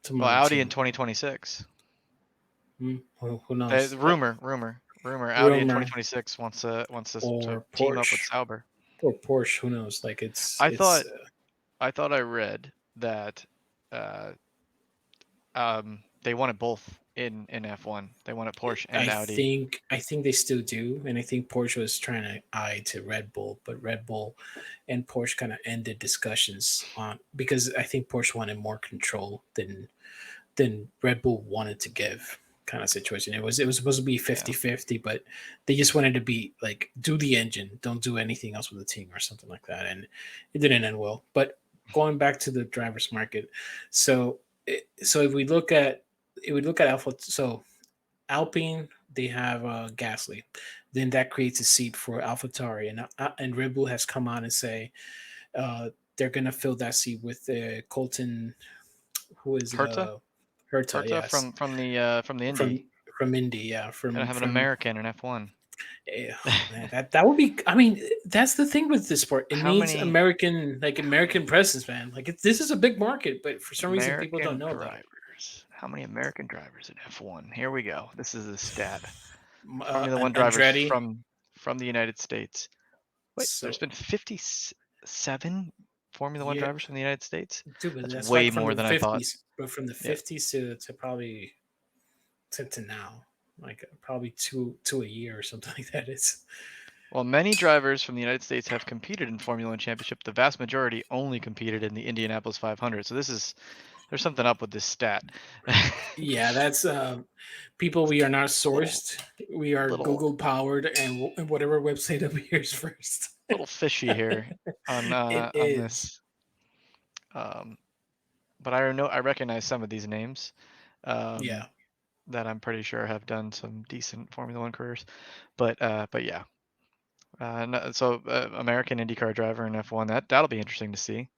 some well, other Audi in team. 2026. Who knows? Rumor. Audi in Rumor 2026 wants to or team up with Porsche Sauber. or Porsche. Who knows? Like I it's thought I thought I read that uh, they wanted both in F1. They wanted Porsche I and Audi. think I think they still do, and I think Porsche was trying to eye to Red Bull, but Red Bull and Porsche kind of ended discussions on because I think Porsche wanted more control than Red Bull wanted to give kind of situation. It was supposed to be Yeah. 50-50, but they just wanted to be like do the engine, don't do anything else with the team or something like that, and it didn't end well. But going back to the drivers market, so if we look at Alpha, so Alpine, they have Gasly. Then that creates a seat for AlphaTauri, and Red Bull has come out and say they're gonna fill that seat with Colton. Who is it? Herta, Herta, Herta yes, from the Indy. from Indy, yeah, Gonna have an American in F1. oh man, that would be. I mean, that's the thing with this sport. It How needs many American presence, man. Like this is a big market, but for some reason people don't American know about it. drivers? How many American drivers in F1? Here we go. This is the stat. Formula One drivers Andretti. from the United States. Wait, there's So been 57 Formula One yeah, drivers from the United States. dude, but That's that's way like from more the than I thought. '50s, but from the Yeah. '50s to probably to now, like probably two a year or something like that. It's While many drivers from the United States have competed in Formula One Championship, the vast majority only competed in the Indianapolis 500. So there's something up with this stat. yeah, that's people. We are not It's a sourced. We are little Google powered, and whatever website appears first. little fishy here It on is. this. Um, but I recognize some of these names Yeah, um, that I'm pretty sure have done some decent Formula One careers. But yeah, so American IndyCar driver in F1, that'll be interesting to see.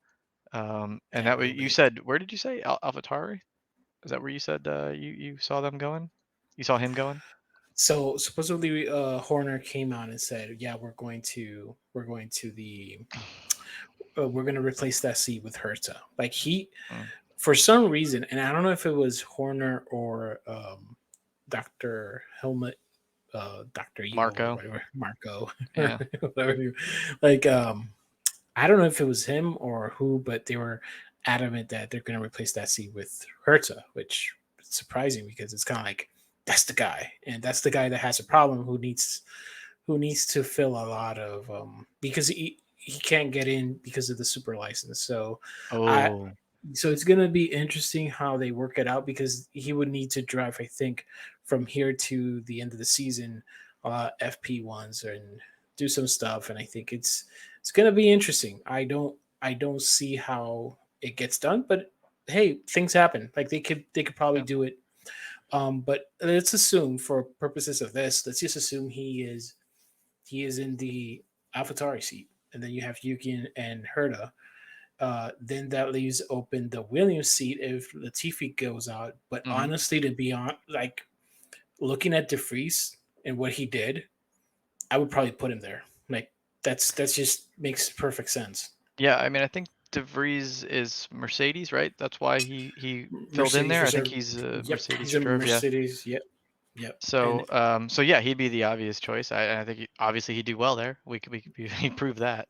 And yeah, it that way will you be. said, where did you say AlphaTauri? Is that where you said you saw them going? You saw him going? So supposedly, Horner came out and said, "Yeah, we're going to replace that seat with Herta." Like Mm, for some reason, and I don't know if it was Horner or Doctor Helmet, Doctor Evil or Marco, whatever, Marco, yeah. whatever. Like, I don't know if it was him or who, but they were adamant that they're going to replace that seat with Herta, which is surprising because it's kind of like that's the guy, and that's the guy that has a problem who needs to fill a lot of because he can't get in because of the super license. So I Oh. so it's gonna be interesting how they work it out because he would need to drive, I think, from here to the end of the season, FP ones and do some stuff. And I think it's gonna be interesting. I don't see how it gets done, but hey, things happen. Like they could probably Yeah. do it. But let's assume for purposes of this, let's just assume he is in the AlphaTauri seat, and then you have Yuki and Herta. Then that leaves open the Williams seat if Latifi goes out. But Hmm. honestly, to be on, like looking at DeFries and what he did, I would probably put him there. Like that's just makes perfect sense. Yeah, I mean, I think De Vries is Mercedes, right? That's why he filled in Mercedes there. I think reserve. he's a Yep, Mercedes he's a reserve. Yeah. Mercedes. Yep, yep. And So yeah, he'd be the obvious choice. I think obviously he'd do well there. He proved that.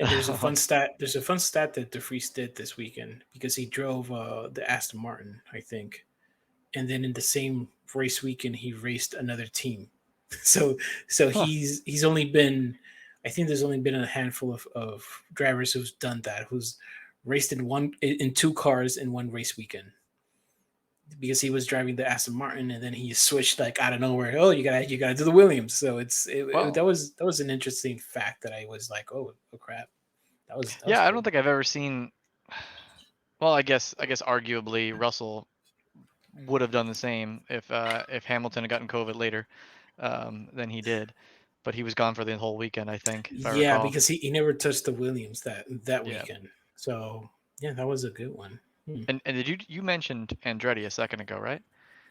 there's a fun stat. There's a fun stat that DeFries did this weekend because he drove the Aston Martin, I think, and then in the same race weekend he raced another team. So Huh. he's only been, I think there's only been a handful of drivers who's done that, who's raced in two cars in one race weekend because he was driving the Aston Martin and then he switched like out of nowhere. Oh, you gotta do the Williams. So Well, that was an interesting fact that I was like, oh crap, that was yeah, I don't cool. think I've ever seen. Well, I guess arguably Russell would have done the same if Hamilton had gotten COVID later than he did, but he was gone for the whole weekend, I think, if I Yeah, recall. because he never touched the Williams that Yeah. weekend. So yeah, that was a good one. Hmm. And did you mentioned Andretti a second ago, right?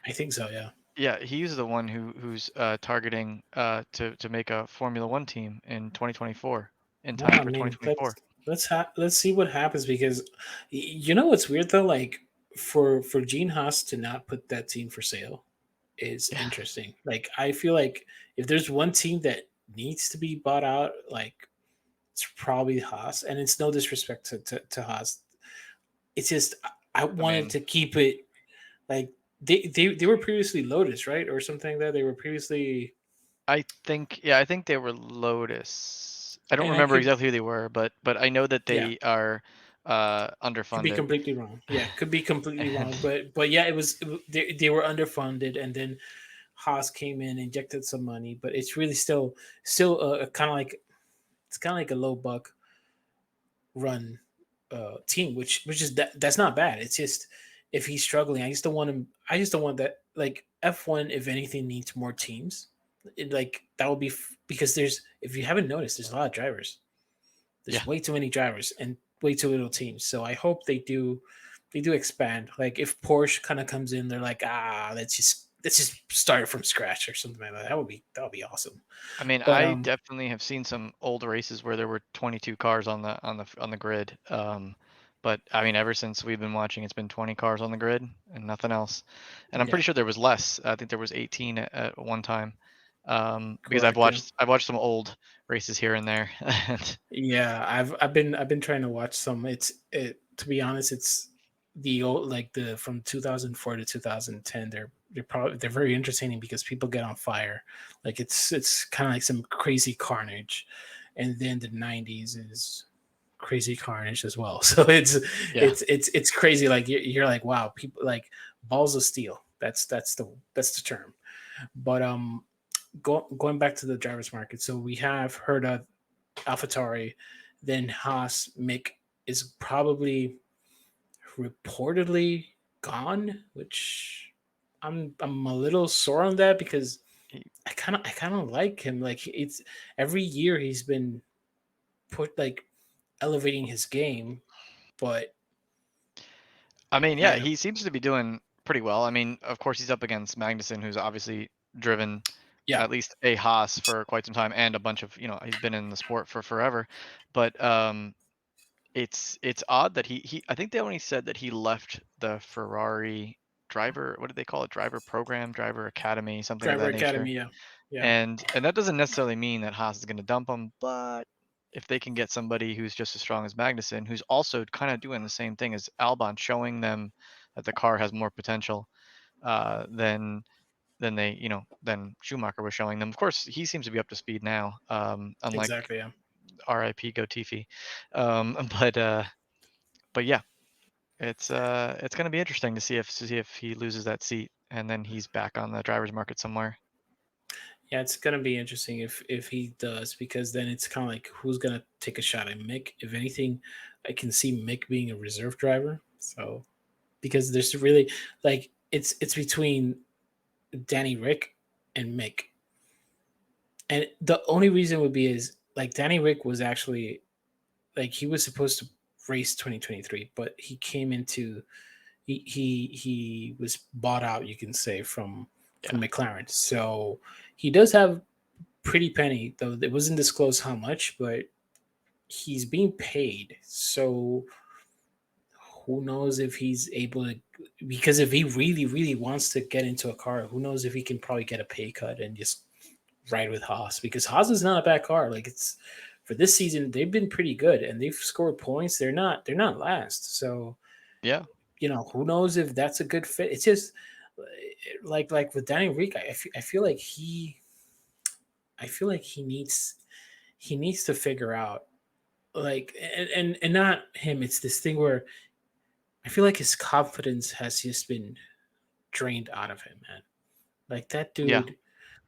I think so. Yeah. Yeah, he's the one who's targeting to make a Formula One team in 2024 in Well, time I for mean, 2024. let's see what happens because you know what's weird though, like for Gene Haas to not put that team for sale is Yeah. interesting. Like I feel like if there's one team that needs to be bought out, like it's probably Haas, and it's no disrespect to Haas. It's just I I wanted mean, to keep it like they were previously Lotus, right, or something like that. They were previously, I think they were Lotus. I don't and I remember could, exactly who they were, but I know that yeah, they are could be underfunded. completely wrong. Yeah, could be completely wrong. And But yeah, they were underfunded, and then Haas came in, injected some money, but it's really still kind of like it's kind of like a low buck run team, which is that's not bad. It's just if he's struggling, I just don't want him. I just don't want that. Like F1, if anything, needs more teams. Like that would be because there's if you haven't noticed, there's a lot of drivers. There's yeah, way too many drivers and way too little teams. So I hope they do expand. Like if Porsche kind of comes in, they're like, let's just start from scratch or something like that. That would be awesome. I mean, But I definitely have seen some old races where there were 22 cars on the grid. But I mean, ever since we've been watching, it's been 20 cars on the grid and nothing else. And I'm yeah, pretty sure there was less. I think there was 18 at one time. Because correct. Yeah. I've watched some old races here and there. And Yeah, I've been trying to watch some. It to be honest, it's the old like the from 2004 to 2010. They're very entertaining because people get on fire. Like it's kind of like some crazy carnage, and then the 90s is crazy carnage as well. So yeah, it's crazy. Like you're like wow, people like balls of steel. That's the term. But going back to the drivers market, so we have heard of AlphaTauri, then Haas. Mick is probably reportedly gone, which I'm a little sore on that because he- I kind of like him. Like it's every year he's been put like elevating his game, but I mean, yeah, yeah, he seems to be doing pretty well. I mean, of course, he's up against Magnussen, who's obviously driven yeah, at least a Haas for quite some time, and a bunch of, he's been in the sport for forever. But it's odd that he I think they only said that he left the Ferrari driver, what do they call it? Driver program, driver academy, something of driver that nature. academy, yeah, yeah, And that doesn't necessarily mean that Haas is going to dump him, but if they can get somebody who's just as strong as Magnussen, who's also kind of doing the same thing as Albon, showing them that the car has more potential, then than they, than Schumacher was showing them. Of course, he seems to be up to speed now, unlike Exactly. Yeah. RIP Gotifi. But yeah, it's going to be interesting to see if he loses that seat and then he's back on the drivers market somewhere. Yeah, it's gonna be interesting if he does, because then it's kind of like who's gonna take a shot at Mick. If anything, I can see Mick being a reserve driver. So because there's really like it's between Danny Rick and Mick, and the only reason would be is like Danny Rick was actually like he was supposed to race 2023, but he came into he was bought out, you can say, from Yeah, McLaren. So he does have pretty penny, though it wasn't disclosed how much, but he's being paid. So who knows if he's able to, because if he really, really wants to get into a car, who knows if he can probably get a pay cut and just ride with Haas, because Haas is not a bad car. Like it's for this season, they've been pretty good and they've scored points. They're not last. So, yeah, who knows if that's a good fit. It's just like with Danny Rick, I feel like he needs to figure out, like, and not him. It's this thing where I feel like his confidence has just been drained out of him, man. Like that yeah. dude.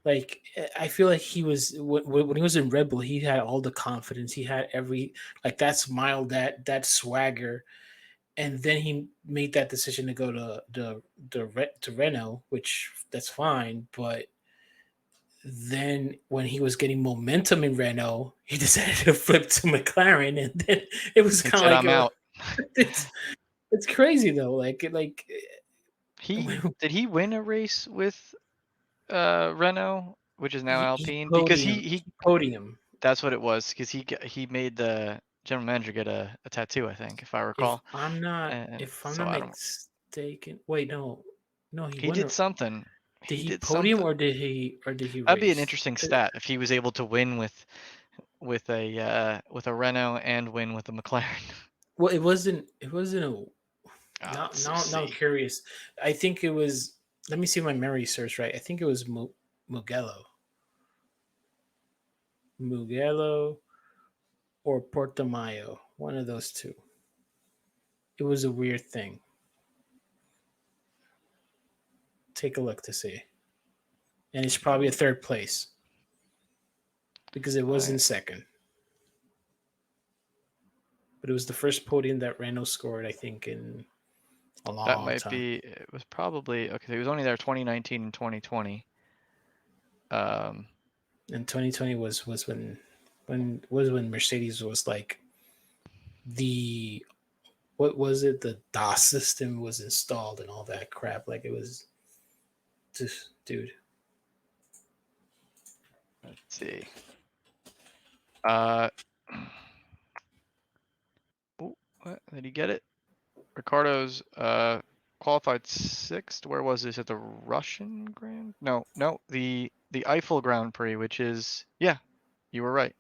Like I feel like he was when he was in Red Bull, he had all the confidence. He had every like that smile, that swagger, and then he made that decision to go to Renault, which that's fine. But then when he was getting momentum in Renault, he decided to flip to McLaren, and then it was He kind of said, like "I'm out." it's it's crazy though. Like He did he win a race with Renault, which is now he Alpine? Because podium, he he podium. that's what it was. Because he made the general manager get a tattoo, I think, if I If recall. I'm not And if I'm so not I don't. mistaken, wait, no, he He won. did something. Did He he did podium something. or did he That'd be an race? interesting stat if he was able to win with a Renault and win with a McLaren. Well, it wasn't a now Let's now I'm see. curious. I think it was. Let me see if my memory serves right. I think it was Mugello, Mugello or Portomayo, one of those two. It was a weird thing. Take a look to see, and it's Take a probably a look. third place because it was I in second, but it was the first podium that Renault scored, I think, in a That long might time. be. It was probably okay. He was only there 2019 and 2020. Um, And 2020 was when Mercedes was like the what was it, the DOS system was installed and all that crap. Like it was just, dude. let's see. Uh, ooh, what? Did he get it? Ricardo's qualified sixth. Where was this, at the Russian Grand? No, no, the Eiffel Grand Prix, which is, yeah, you were right.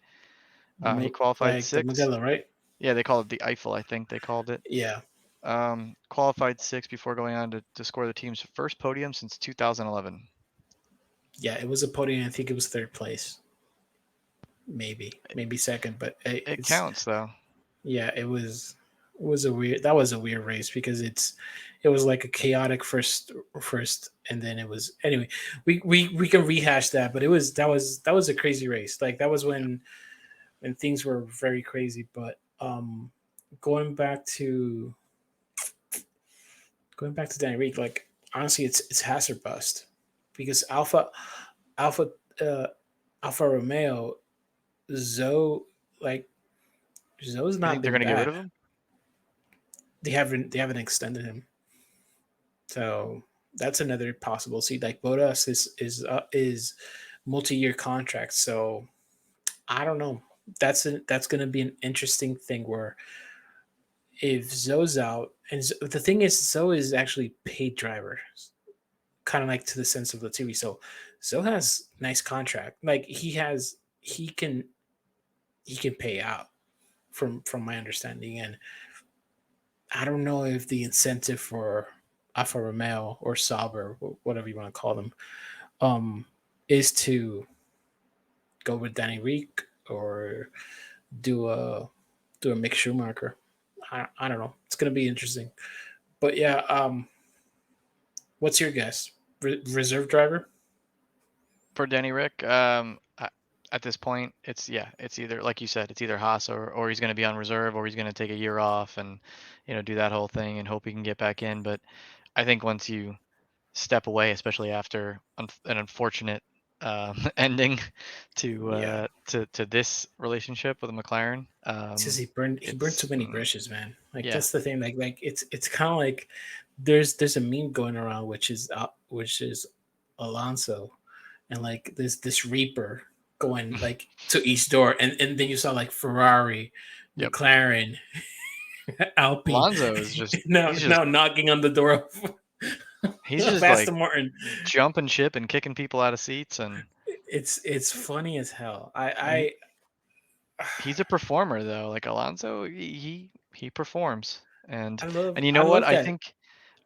He qualified Like the sixth. Mugello, right? Yeah, they call it the Eiffel, I think they called it. Yeah, Qualified sixth before going on to score the team's first podium since 2011. yeah. It was a podium. I think it was third place, maybe second, but It it's counts though. yeah. It was a weird. That was a weird race because it was like a chaotic first, and then it was anyway. We can rehash that, but that was a crazy race. Like that was when things were very crazy. But going back to going back to Danny Reed, like honestly, it's Haas or bust, because Alpha uh, Alpha Romeo Zoe like Zoe's You not think they're been gonna get rid bad. of him? They haven't extended him, so that's another possible. See, like Bodas is multi-year contract, so I don't know. That's going to be an interesting thing where if Zoe's out, and the thing is, Zoe is actually paid driver, kind of like to the sense of the TV. So Zoe has nice contract. Like he can pay out from my understanding, and I don't know if the incentive for Alfa Romeo or Sauber, whatever you want to call them, um, is to go with Danny Rick or do a do a Mick Schumacher. I don't know. It's gonna be interesting. But yeah, what's your guess? Reserve driver? For Denny Rick, at this point, it's yeah, it's either like you said, it's either Haas or he's going to be on reserve or he's going to take a year off and do that whole thing and hope he can get back in. But I think once you step away, especially after an unfortunate ending Yeah. to this relationship with a McLaren, It's just he burned too it's many bridges, man. Like yeah, that's the thing. Like it's kind of like there's a meme going around which is Alonso and like this Reaper going like to each door, and then you saw like Ferrari, yep. McLaren, Alpine, Alonso is just now knocking on the door he's of just like Aston Martin. jumping ship and kicking people out of seats It's funny as hell. and he, I he's a performer though. Like Alonso, he performs. And I love you I know what? love that.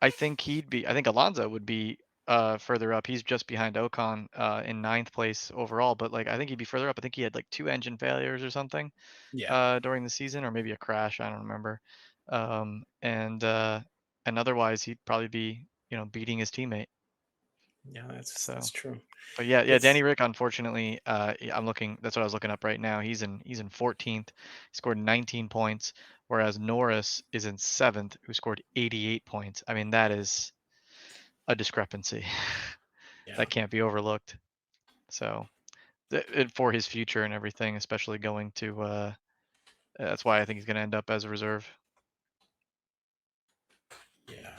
I think Alonso would be further up. He's just behind Ocon in ninth place overall, but like I think he'd be further up. I think he had like two engine failures or something Yeah, during the season, or maybe a crash. I don't remember. Um, and uh, and otherwise he'd probably be beating his teammate. yeah, that's So. true. But yeah, Danny It's Rick, unfortunately, yeah, I'm looking. That's what I was looking up right now. He's in 14th. He scored 19 points, whereas Norris is in seventh, who scored 88 points. I mean, that is a discrepancy yeah, that can't be overlooked. So for his future and everything, especially going to, that's why I think he's going to end up as a reserve. yeah,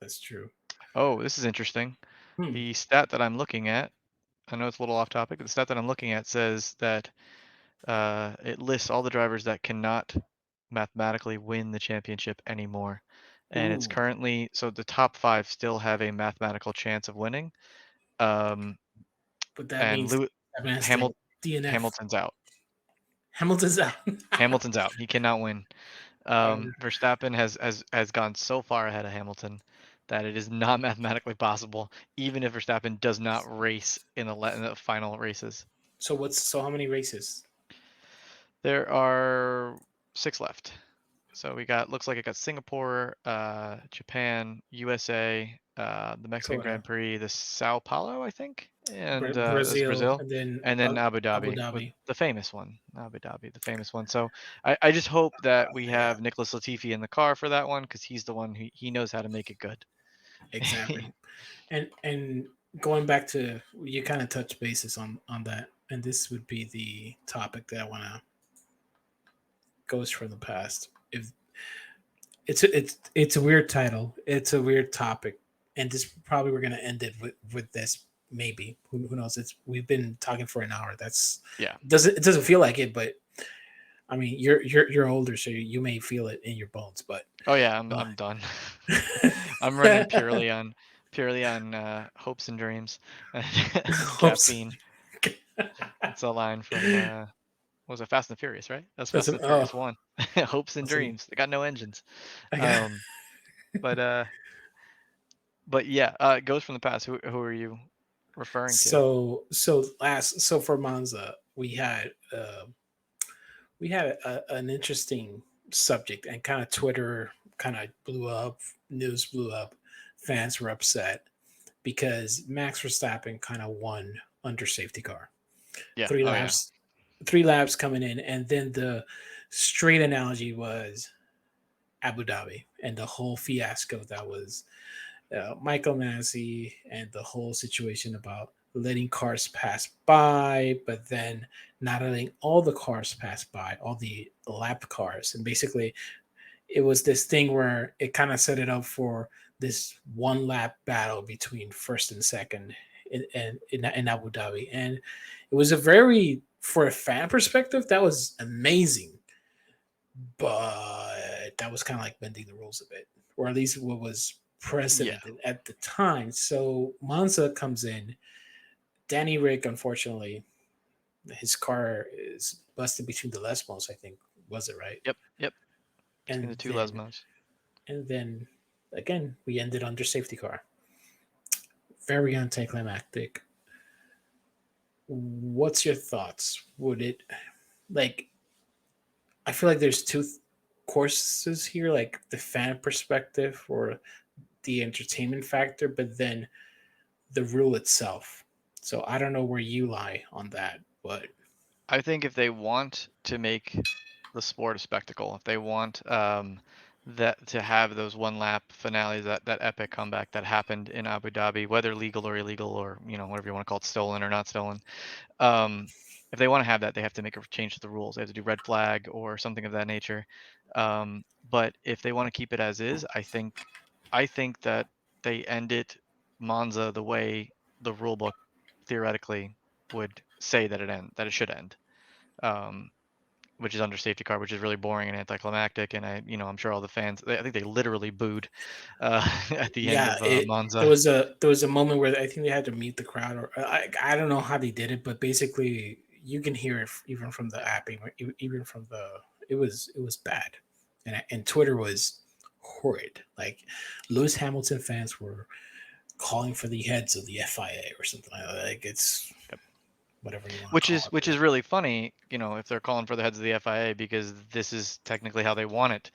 that's true. Oh, this is interesting. Hmm. The stat that I'm looking at, I know it's a little off topic, but the stat that I'm looking at says that it lists all the drivers that cannot mathematically win the championship anymore. And it's Ooh, currently so the top five still have a mathematical chance of winning. Um, but that and means Lewis that has to Hamil- DNF. Hamilton's out. Hamilton's out. Hamilton's out. He cannot win. Um, Verstappen has gone so far ahead of Hamilton that it is not mathematically possible, even if Verstappen does not race in the final races. so how many races? There are six left. So we got looks like it got Singapore, Japan, USA, the Mexican So Grand Prix, the Sao Paulo, I think, and that's Brazil Brazil, and then and then Abu Abu Dhabi with Dhabi. the famous one, Abu Dhabi, the famous one. So I just hope that we Yeah, have Nicholas Latifi in the car for that one because he's the one who he knows how to make it good. exactly. And going back to you kind of touched bases on that, and this would be the topic that I want to ghost from the past. If it's a weird title, it's a weird topic, and this probably we're gonna end it with this. Maybe who knows? It's we've been talking for an hour. That's Yeah. doesn't feel like it, but I mean you're older, so you may feel it in your bones. But Oh yeah, I'm uh, I'm done. I'm running purely on hopes and dreams and hopes. caffeine. That's a line from what was it, Fast and Furious, right? That's That's Fast an, and oh, Furious 1. Hopes and that's an, dreams. They got no engines. I got. Um, but yeah, Ghost from the Past. Who are you referring to? So for Monza, we had an interesting subject, and kind of Twitter kind of blew up, news blew up, fans were upset because Max Verstappen kind of won under safety car. Yeah. Three Oh yeah. laps, 3 laps coming in, and then the straight analogy was Abu Dhabi and the whole fiasco that was Michael Massey and the whole situation about letting cars pass by, but then not letting all the cars pass by, all the lap cars. And basically, it was this thing where it kind of set it up for this one lap battle between first and second in Abu Dhabi. And it was a very, for a fan perspective, that was amazing. But that was kind of like bending the rules a bit, or at least what was Yeah. precedent at the time. So Monza comes in. Danny Rick, unfortunately, his car is busted between the Lesmos, I think, was it right? Yep. Yep. Between And the two then Lesmos. and then again, we ended under safety car. Very anticlimactic. What's your thoughts? Would it like? I feel like there's courses here, like the fan perspective or the entertainment factor, but then the rule itself. So I don't know where you lie on that, but I think if they want to make the sport a spectacle, if they want that to have those one lap finales, that epic comeback that happened in Abu Dhabi, whether legal or illegal or whatever you want to call it, stolen or not stolen, um, if they want to have that, they have to make a change to the rules. They have to do red flag or something of that nature. But if they want to keep it as is, I think that they end it Monza the way the rule book theoretically would say that it should end. Um, which is under safety car, which is really boring and anticlimactic. And I'm sure all the fans, I think they literally booed at the end yeah, of it Monza. there was a moment where I think they had to meet the crowd, or I don't know how they did it, but basically you can hear it even from the app, even from the it was bad, and Twitter was horrid. Like Lewis Hamilton fans were calling for the heads of the FIA or something like that. Like it's whatever you want to Which call is it. which is really funny, if they're calling for the heads of the FIA because this is technically how they want it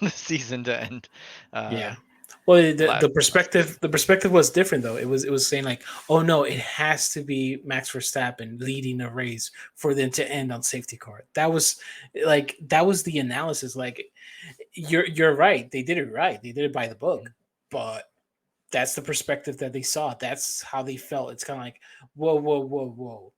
the season to end. Uh, Yeah. Well, last season. the perspective was different though. It was saying like, oh no, it has to be Max Verstappen leading a race for them to end on safety car. That was the analysis. Like, you're right. They did it right. They did it by the book. Mhm. But that's the perspective that they saw. That's how they felt. It's kind of like, whoa, whoa, whoa, whoa.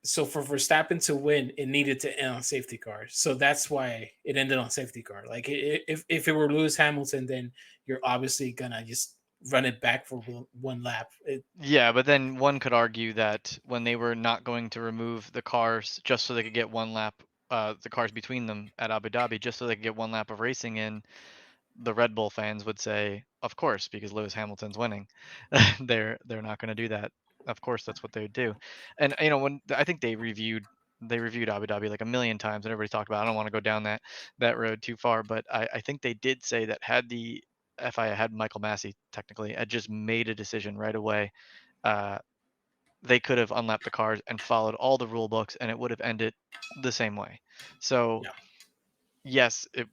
So for Verstappen to win, it needed to end on safety car. So that's why it ended on safety car. Like if it were Lewis Hamilton, then you're obviously gonna just run it back for one lap. Yeah, but then one could argue that when they were not going to remove the cars just so they could get one lap, the cars between them at Abu Dhabi, just so they could get one lap of racing in, the Red Bull fans would say, "Of course, because Lewis Hamilton's winning." They're not going to do that. Of course, that's what they would do. And when I think they reviewed Abu Dhabi like a million times, and everybody talked about. I don't want to go down that road too far, but I think they did say that had the FIA had Michael Massey technically had just made a decision right away, uh, they could have unlapped the cars and followed all the rule books, and it would have ended the same way. So Yeah, yes, it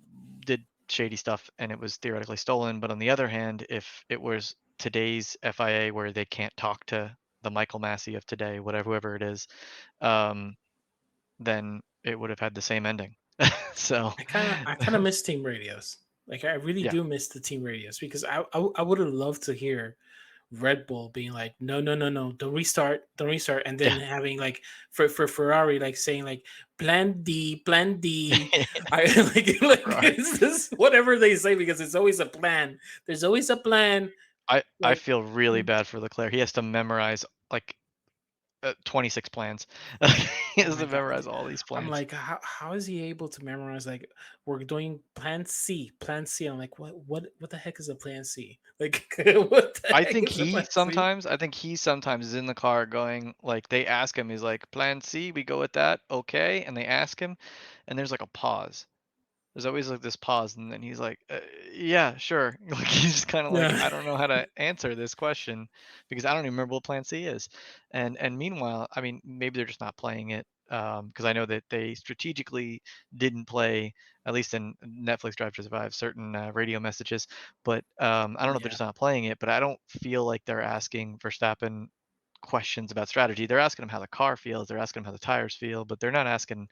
did shady stuff and it was theoretically stolen. But on the other hand, if it was today's FIA where they can't talk to the Michael Massey of today, whatever whoever it is, um, then it would have had the same ending. So I kind of miss team radios. Like I really yeah, do miss the team radios because I would have loved to hear Red Bull being like, no, no, no, no, don't restart, and then yeah, having like for Ferrari like saying like Plan D. I like Ferrari. it's just whatever they say because it's always a plan. There's always a plan. I Like feel really bad for Leclerc. He has to memorize like 26 plans. He oh has my to god, memorize all these I'm plans. like, how is he able to memorize like we're doing Plan C? I'm like, what the heck is a Plan C? Like what the heck is a Plan C? I think he sometimes is in the car going like they ask him, he's like, "Plan C, we go with that, okay?" And they ask him, and there's like a pause. There's always like this pause, and then he's like, "Yeah, sure." Like he's just kind of like, Yeah, "I don't know how to answer this question because I don't even remember what Plan C is." And meanwhile, I mean, maybe they're just not playing it because I know that they strategically didn't play, at least in Netflix Drive to Survive, certain radio messages. But I don't know if they're yeah, just not playing it. But I don't feel like they're asking Verstappen questions about strategy. They're asking him how the car feels. They're asking him how the tires feel, but they're not asking,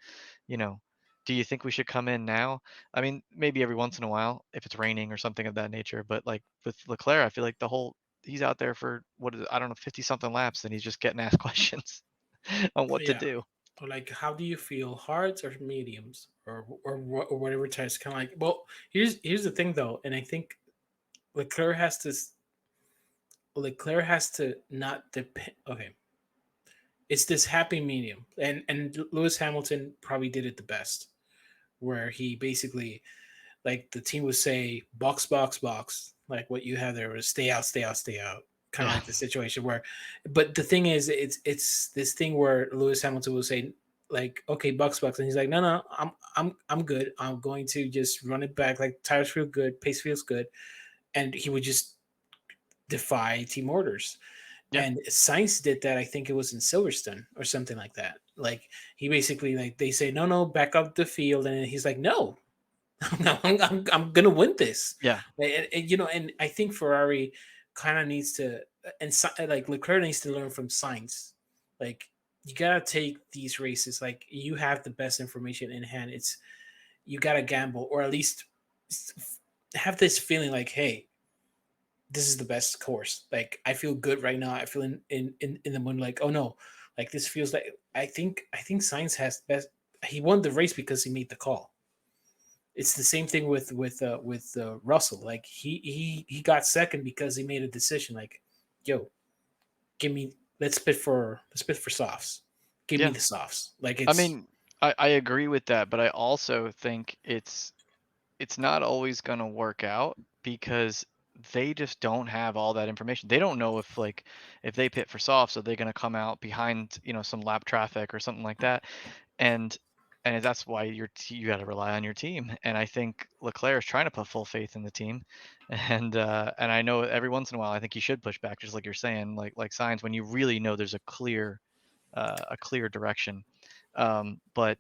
you know, do you think we should come in now? I mean, maybe every once in a while if it's raining or something of that nature. But like with Leclerc, I feel like he's out there for what is it, I don't know, 50 something laps and he's just getting asked questions on what to yeah. do. Or like, how do you feel, hards or mediums, or whatever test? Kind of like, well, here's the thing though, and I think Leclerc has to Leclerc has to not depend. Okay, it's this happy medium, and Lewis Hamilton probably did it the best, where he basically like the team would say box box box, like what you have there was stay out, stay out, stay out, kind of Yeah. like the situation where, but the thing is, it's this thing where Lewis Hamilton will say like, okay, Bucks, and he's like, no, no, I'm good. I'm going to just run it back. Like tires feel good, pace feels good, and he would just defy team orders. Yeah. And Science did that. I think it was in Silverstone or something like that. Like he basically like they say, no, no, back up the field, and he's like, no, no, I'm gonna win this. Yeah. And, you know, and I think Ferrari kind of needs to, and like Leclerc needs to learn from Science. Like you gotta take these races. Like you have the best information in hand. It's you gotta gamble, or at least have this feeling like, hey, this is the best course. Like I feel good right now. I feel in the moon. Like, oh no, like this feels like I think Science has best. He won the race because he made the call. It's the same thing with Russell. Like he got second because he made a decision. Like, yo, give me let's pit for softs. Give me Yeah. the softs. Like I it's mean, I agree with that, but I also think it's not always going to work out because they just don't have all that information. They don't know if like if they pit for softs, are they going to come out behind, some lap traffic or something like that. And that's why you got to rely on your team. And I think Leclerc is trying to put full faith in the team. And I know every once in a while I think you should push back, just like you're saying, like signs when you really know there's a clear direction. But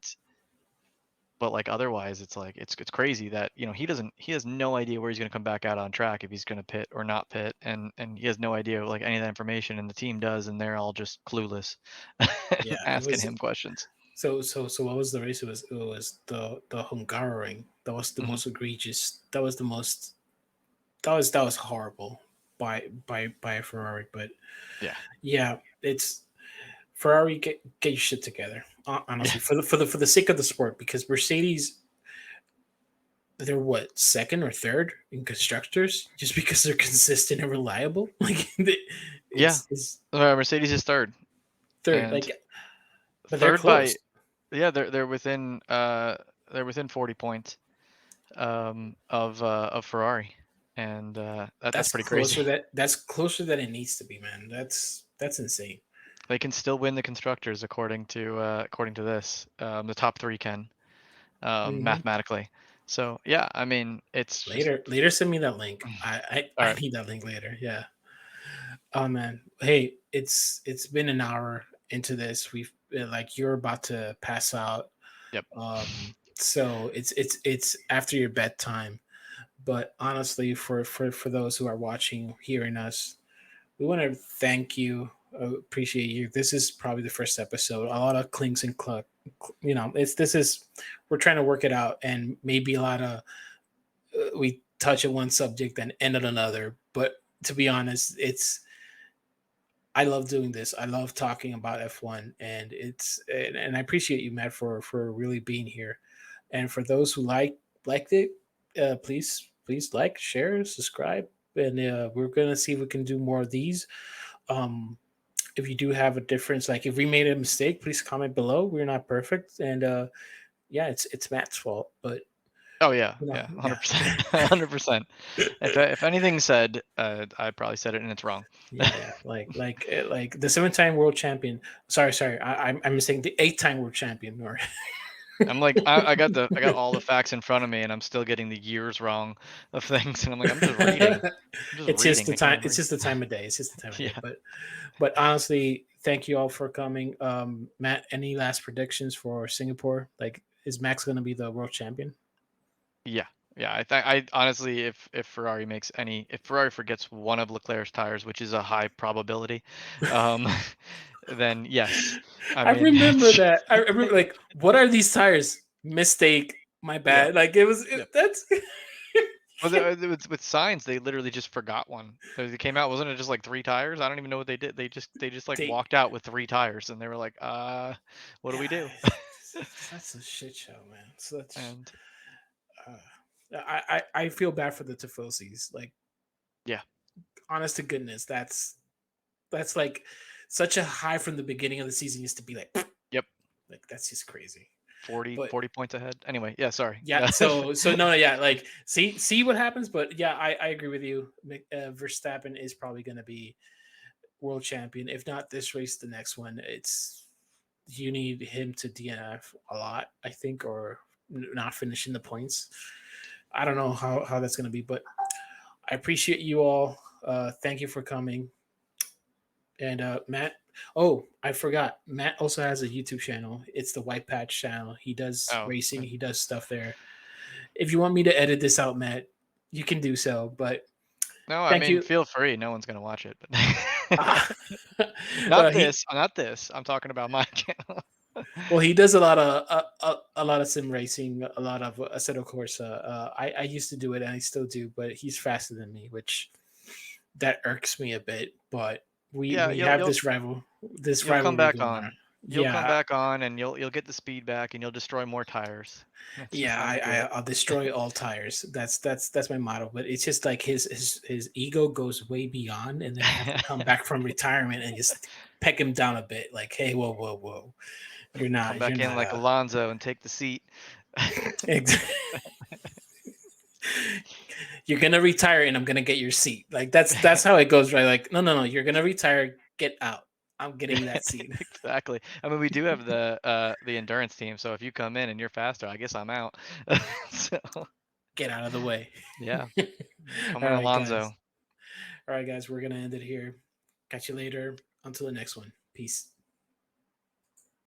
like otherwise it's like it's crazy that he has no idea where he's going to come back out on track, if he's going to pit or not pit, and he has no idea like any of that information, and the team does, and they're all just clueless yeah. It asking was him questions. so. What was the race? It was the Hungaroring. That was the Hmm. most egregious. That was the most. That was horrible by Ferrari. But Yeah. yeah, it's Ferrari, get your shit together. Yeah. Honestly, for the sake of the sport, because Mercedes, they're what, second or third in constructors just because they're consistent and reliable. Like Yeah. it's Mercedes is third, third. and Like, but they're third close. by, yeah, they're within 40 points of Ferrari, and that's That's pretty crazy. closer. That's closer than it needs to be, man. That's insane. They can still win the constructors according to this. The top three can, Hmm. mathematically. So yeah, I mean, it's just Later, send me that link. I all I right. need that link later. Yeah. Oh man. Hey, it's been an hour into this. We've like you're about to pass out. Yep. So it's after your bedtime. But honestly, for those who are watching, hearing us, we want to thank you, appreciate you. This is probably the first episode. A lot of clinks and cluck. It's this is we're trying to work it out, and maybe a lot of we touch on one subject and end on another. But to be honest, I love doing this. I love talking about F1, and and I appreciate you, Matt, for really being here. And for those who liked it, please like, share, subscribe, and we're gonna see if we can do more of these. Um, if you do have a difference, like if we made a mistake, please comment below. We're not perfect, and yeah, it's Matt's fault, but Oh yeah, yeah, yeah, 100%, 100%. If anything said, I probably said it and it's wrong. yeah. Like the 7-time world champion. Sorry, I'm mistaken. The 8-time world champion, or I'm like, I got all the facts in front of me, and I'm still getting the years wrong of things, and I'm like, I'm just reading. I'm just it's just reading. the I can't time. even It's read. just the time of day. It's just the time of day. Yeah. But honestly, thank you all for coming. Matt, any last predictions for Singapore? Like, is Max going to be the world champion? Yeah. Yeah. I honestly, if Ferrari forgets one of Leclerc's tires, which is a high probability, um, then yes. I I mean, remember that. I remember like, what are these tires? Mistake. My yeah. bad. Like it was. Yeah. That's. Well, with signs, they literally just forgot one. They came out, wasn't it just like three tires? I don't even know what they did. They just like they. walked out with three tires, and they were like, what do we do? That's a shit show, man. Such. And Uh, I feel bad for the Tifosis. Like, yeah, honest to goodness, that's like such a high from the beginning of the season used to be like, yep, like that's just crazy. 40 But 40 points ahead. Anyway, yeah, sorry. yeah, so no, yeah, like see what happens. But yeah, I agree with you. Verstappen is probably going to be world champion. If not this race, the next one. you need him to DNF a lot, I think, or not finishing the points. I don't know how that's going to be, but I appreciate you all. Thank you for coming. And Matt, oh, I forgot. Matt also has a YouTube channel. It's the White Patch channel. He does Oh, racing. He does stuff there. If you want me to edit this out, Matt, you can do so. But no, I thank mean, you. feel free. No one's gonna watch it, but Ah, not he this, not this. I'm talking about my channel. well, he does a lot of a lot of sim racing, a lot of Assetto Corsa. I used to do it, and I still do, but he's faster than me, which that irks me a bit. But Yeah, we have this you'll come rivalry back going on. on. You'll come Yeah, back on, and you'll get the speed back, and you'll destroy more tires. That's just yeah. how we do it. I'll destroy all tires. That's my motto. But it's just like his ego goes way beyond, and then I have to come back from retirement and just peck him down a bit. Like, hey, whoa, whoa, whoa. Come You're back in not like Alonso and take the seat. you're gonna retire and I'm gonna get your seat. Like that's how it goes, right? Like, no, you're gonna retire, get out. I'm getting that seat. Exactly. I mean, we do have the endurance team, so if you come in and you're faster, I guess I'm out. So Get out of the way. yeah, come All on, right, guys. Alonso. All right, guys, we're gonna end it here. Catch you later. Until the next one. Peace.